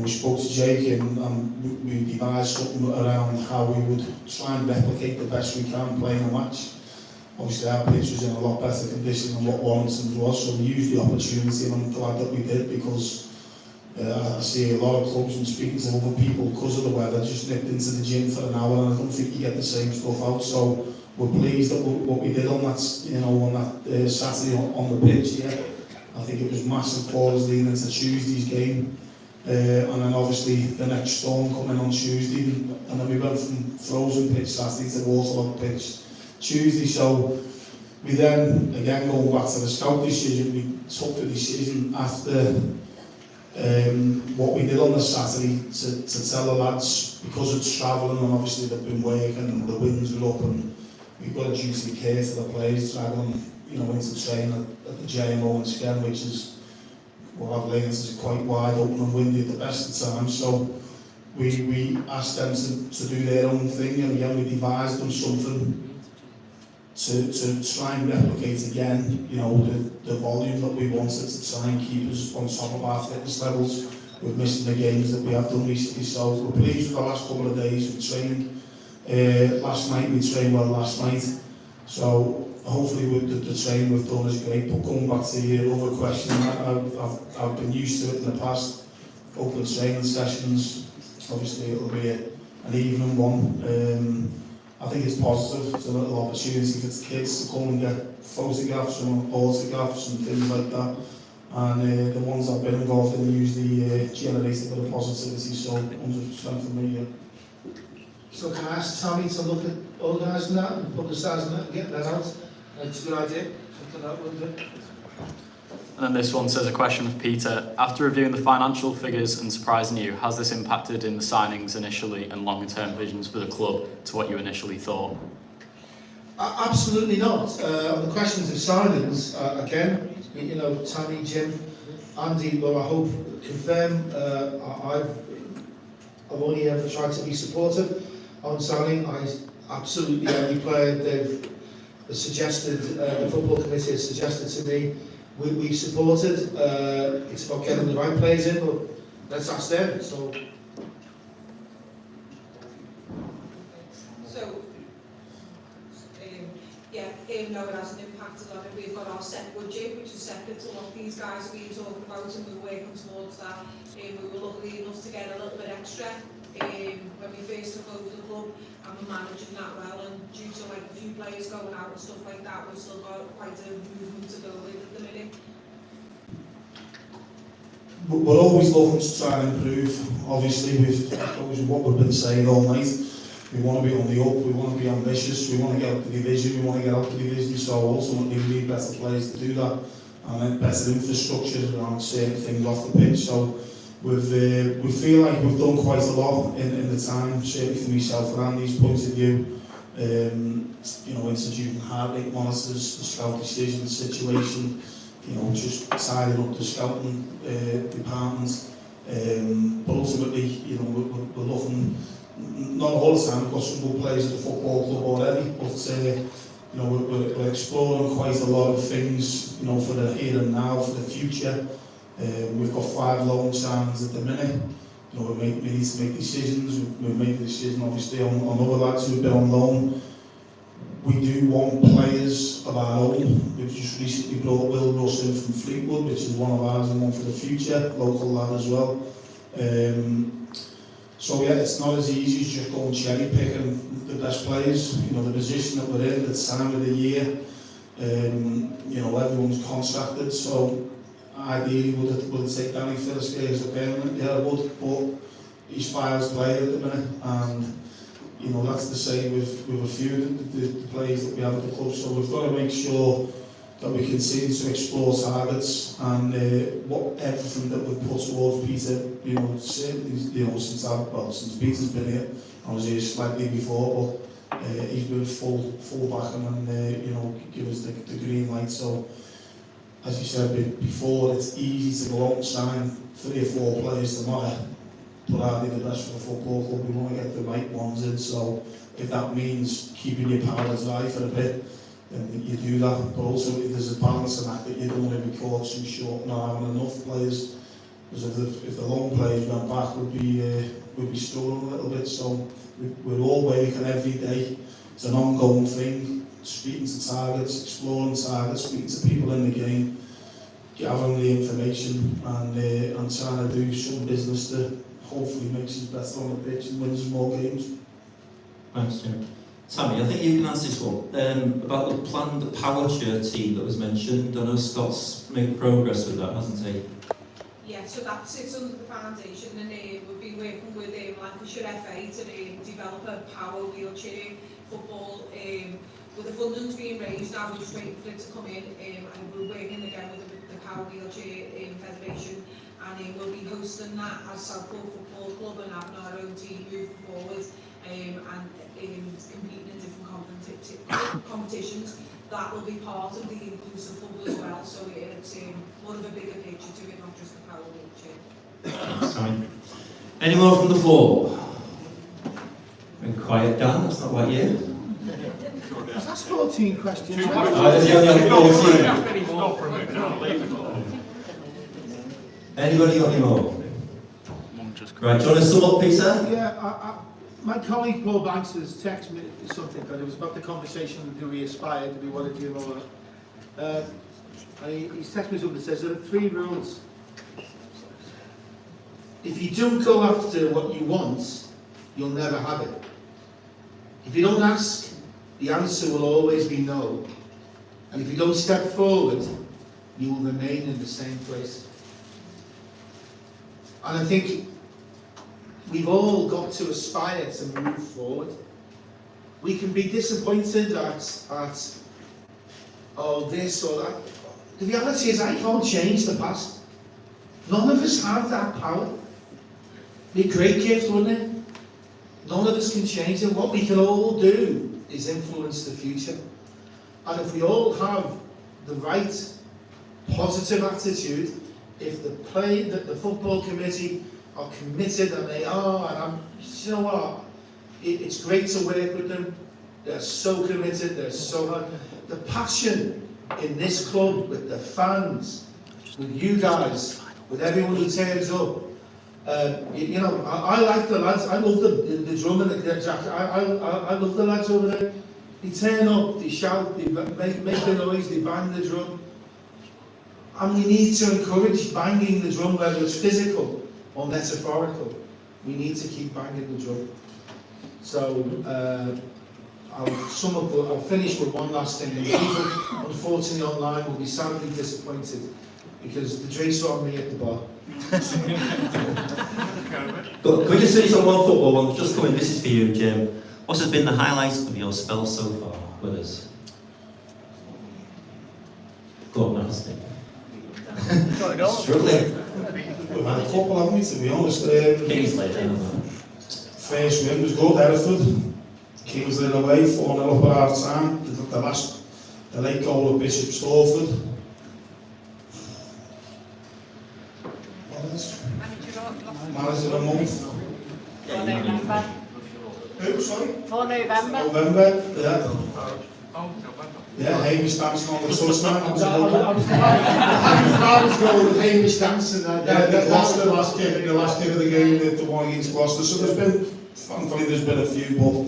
spoke to Jake and we devised something around how we would try and replicate the best we can playing a match. Obviously our pitch was in a lot better condition than what Warrington's was, so we used the opportunity, and I'm glad that we did, because I see a lot of clubs and speaking to other people because of the weather just nipped into the gym for an hour, and I don't think you get the same stuff out. So we're pleased that what we did on that, on that Saturday on the pitch. Yeah, I think it was massive for us leading into Tuesday's game. And then obviously the next storm coming on Tuesday, and then we went from frozen pitch Saturday to waterlogged pitch Tuesday. So we then, again going back to the scout decision, we took the decision after what we did on the Saturday to tell the lads, because it's travelling and obviously they've been working and the winds were up, and we've got a duty of care to the players travelling, into training at the JMO in Sken, which is, we'll have lanes are quite wide open and windy at the best of times. So we asked them to do their own thing, and again we devised them something to try and replicate again, the volume that we wanted to try and keep us on top of our fitness levels with missing the games that we have done recently. So we're pleased with the last couple of days. We trained last night, we trained well last night. So hopefully with the training we've done is great. But going back to your other question, I've been used to it in the past. Open training sessions, obviously it'll be an evening one. I think it's positive. It's a little opportunity for the kids to come and get photographs and autographs and things like that. And the ones I've been involved in usually generate a bit of positivity. So 100% for me. Yeah. So can I ask Tommy to look at organising that and publicising that and getting that out? It's a good idea. Something that we'll do. And then this one says, a question of Peter. After reviewing the financial figures and surprising you, has this impacted in the signings initially and longer-term visions for the club to what you initially thought? Absolutely not. On the questions of signings, again, Tammy, Jim, Andy, well, I hope confirm. I've only ever tried to be supportive on signing. Absolutely every player they've suggested, the football committee has suggested to me, we supported. It's about getting the right players in, but let's ask them. So yeah, no, it hasn't impacted on it. We've got our set budget, which is separate to what these guys have been talking about, and we're working towards that. We were lucky enough to get a little bit extra when we first took over the club, and we're managing that well. And due to like a few players going out and stuff like that, we've still got quite a movement to go with at the minute. We're always looking to try and improve. Obviously, with what we've been saying all night, we want to be on the up, we want to be ambitious, we want to get up the division, we want to get out the division, so ultimately we need better players to do that, and then better infrastructure around certain things off the pitch. So we feel like we've done quite a lot in the time, certainly for myself and Andy's point of view. You know, instituting heart rate monitors, the scout decision situation, you know, just tidying up the scouting department. But ultimately, you know, we're looking, not all the time, we've got some good players at the football club already, but you know, we're exploring quite a lot of things, you know, for the here and now, for the future. We've got 5 loan signings at the minute. You know, we need to make decisions. We've made the decision, obviously, on other lads who've been on loan. We do want players of our own. We've just recently brought Will Russ in from Fleetwood, which is one of ours and one for the future, local lad as well. So yeah, it's not as easy as just going cherry picking the best players. You know, the position that we're in, the time of the year, you know, everyone's contracted, so ideally would it take Danny Phillips as a permanent? Yeah, it would, but he's Fire's player at the minute, and you know, that's the same with a few of the players that we have at the club. So we've got to make sure that we continue to explore targets, and everything that we've put towards Peter, you know, certainly, you know, since Peter's been here. I was here slightly before, but he's been full backing and you know, give us the green light. So as you said before, it's easy to go out and sign 3 or 4 players tomorrow, but are they the best for the football club? We want to get the right ones in, so if that means keeping your powers high for a bit, then you do that. But also there's a balance in that you don't want to be caught too short not having enough players, because if the loan players went back, we'd be struggling a little bit. So we're all working every day. It's an ongoing thing, speaking to targets, exploring targets, speaking to people in the game, gathering the information, and trying to do some business that hopefully makes us better on the pitch and wins more games. Thanks, Jim. Tammy, I think you can answer this one. About the planned power chair team that was mentioned. I know Scott's made progress with that, hasn't he? Yeah, so that sits under the foundation, and we've been working with Lancashire FA to develop a power wheelchair football. With the funding's being raised now, we're just waiting for it to come in, and we're working again with the Power Wheelchair Federation, and we'll be hosting that as Southport Football Club and having our own team moving forward, and competing in different competitions. That will be part of the inclusive football as well, so it's more of a bigger picture to it, not just the power wheelchair. Sorry. Any more from the floor? Been quiet, Dan, that's not like you. That's 14 questions. There's only 14. Anybody got any more? Right, do you want to sum up, Peter? Yeah, my colleague Paul Banks has texted me something, because it was about the conversation, do we aspire, do we want to do more? And he's texted me something that says there are 3 rules. If you don't go after what you want, you'll never have it. If you don't ask, the answer will always be no. And if you don't step forward, you will remain in the same place. And I think we've all got to aspire to move forward. We can be disappointed at this or that. The reality is I can't change the past. None of us have that power. It'd be a great gift, wouldn't it? None of us can change it. What we can all do is influence the future. And if we all have the right positive attitude, if the football committee are committed, and they are, and you know what, it's great to work with them. They're so committed, they're so hard. The passion in this club, with the fans, with you guys, with everyone who turns up. You know, I like the lads. I love the drum and the jacket. I love the lads over there. They turn up, they shout, they make the noise, they bang the drum. And we need to encourage banging the drum, whether it's physical or metaphorical. We need to keep banging the drum. So, I'll finish with one last thing. And people, unfortunately, online will be sadly disappointed because the drinks are on me at the bar. But can we just finish on one football one? Just coming, this is for you, Jim. What has been the highlight of your spell so far with us? Go on, Nasty. Struggling. We've had a couple, haven't we, to be honest. Kingsley, first win was good, Hereford. Kingsley away, 4-0 up at half time. The late goal of Bishop Stortford. What else? Manager of the month. November. Who, sorry? For November. November, yeah. Yeah, Hamish dancing on the touchline. That was a good one. I was going with Hamish dancing. That's the last kick of the game, the one against Gloucester. So thankfully there's been a few, but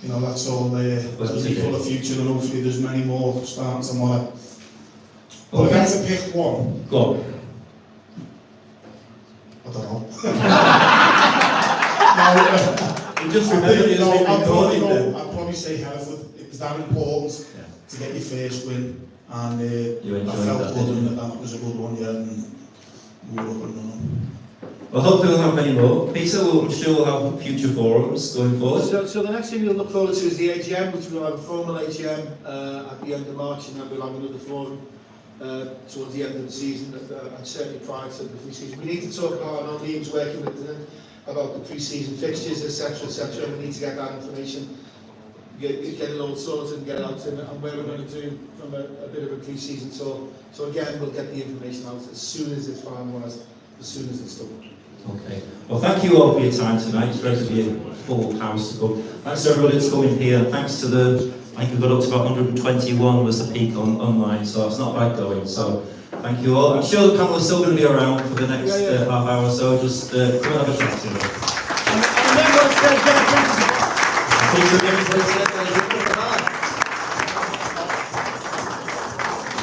you know, that's all there. For the future, and hopefully there's many more starts and whatever. But if I had to pick one, go on. I don't know. Just remember I'd probably say Hereford. It was that important to get your first win, and I felt good, and that was a good one, yeah, and we were up and running. Well, hopefully we'll have many more. Peter, I'm sure we'll have future forums going forward. So the next thing we'll look forward to is the AGM, which we'll have a formal AGM at the end of March, and then we'll have another forum towards the end of the season, and certainly prior to the pre-season. We need to talk about, I know Liam's working with them, about the pre-season fixtures, etc., etc. We need to get that information, get it all sorted and get it out to and where we're going to do from a bit of a pre-season tour. So again, we'll get the information out as soon as it's finalised, as soon as it's done. Okay. Well, thank you all for your time tonight. It's great to be a full house to come. Thanks to everybody that's coming here. Thanks to I think we got up to about 121 was the peak online, so it's not bad going. So thank you all. I'm sure the panel is still going to be around for the next half hour or so. Just come and have a chat to them. And remember,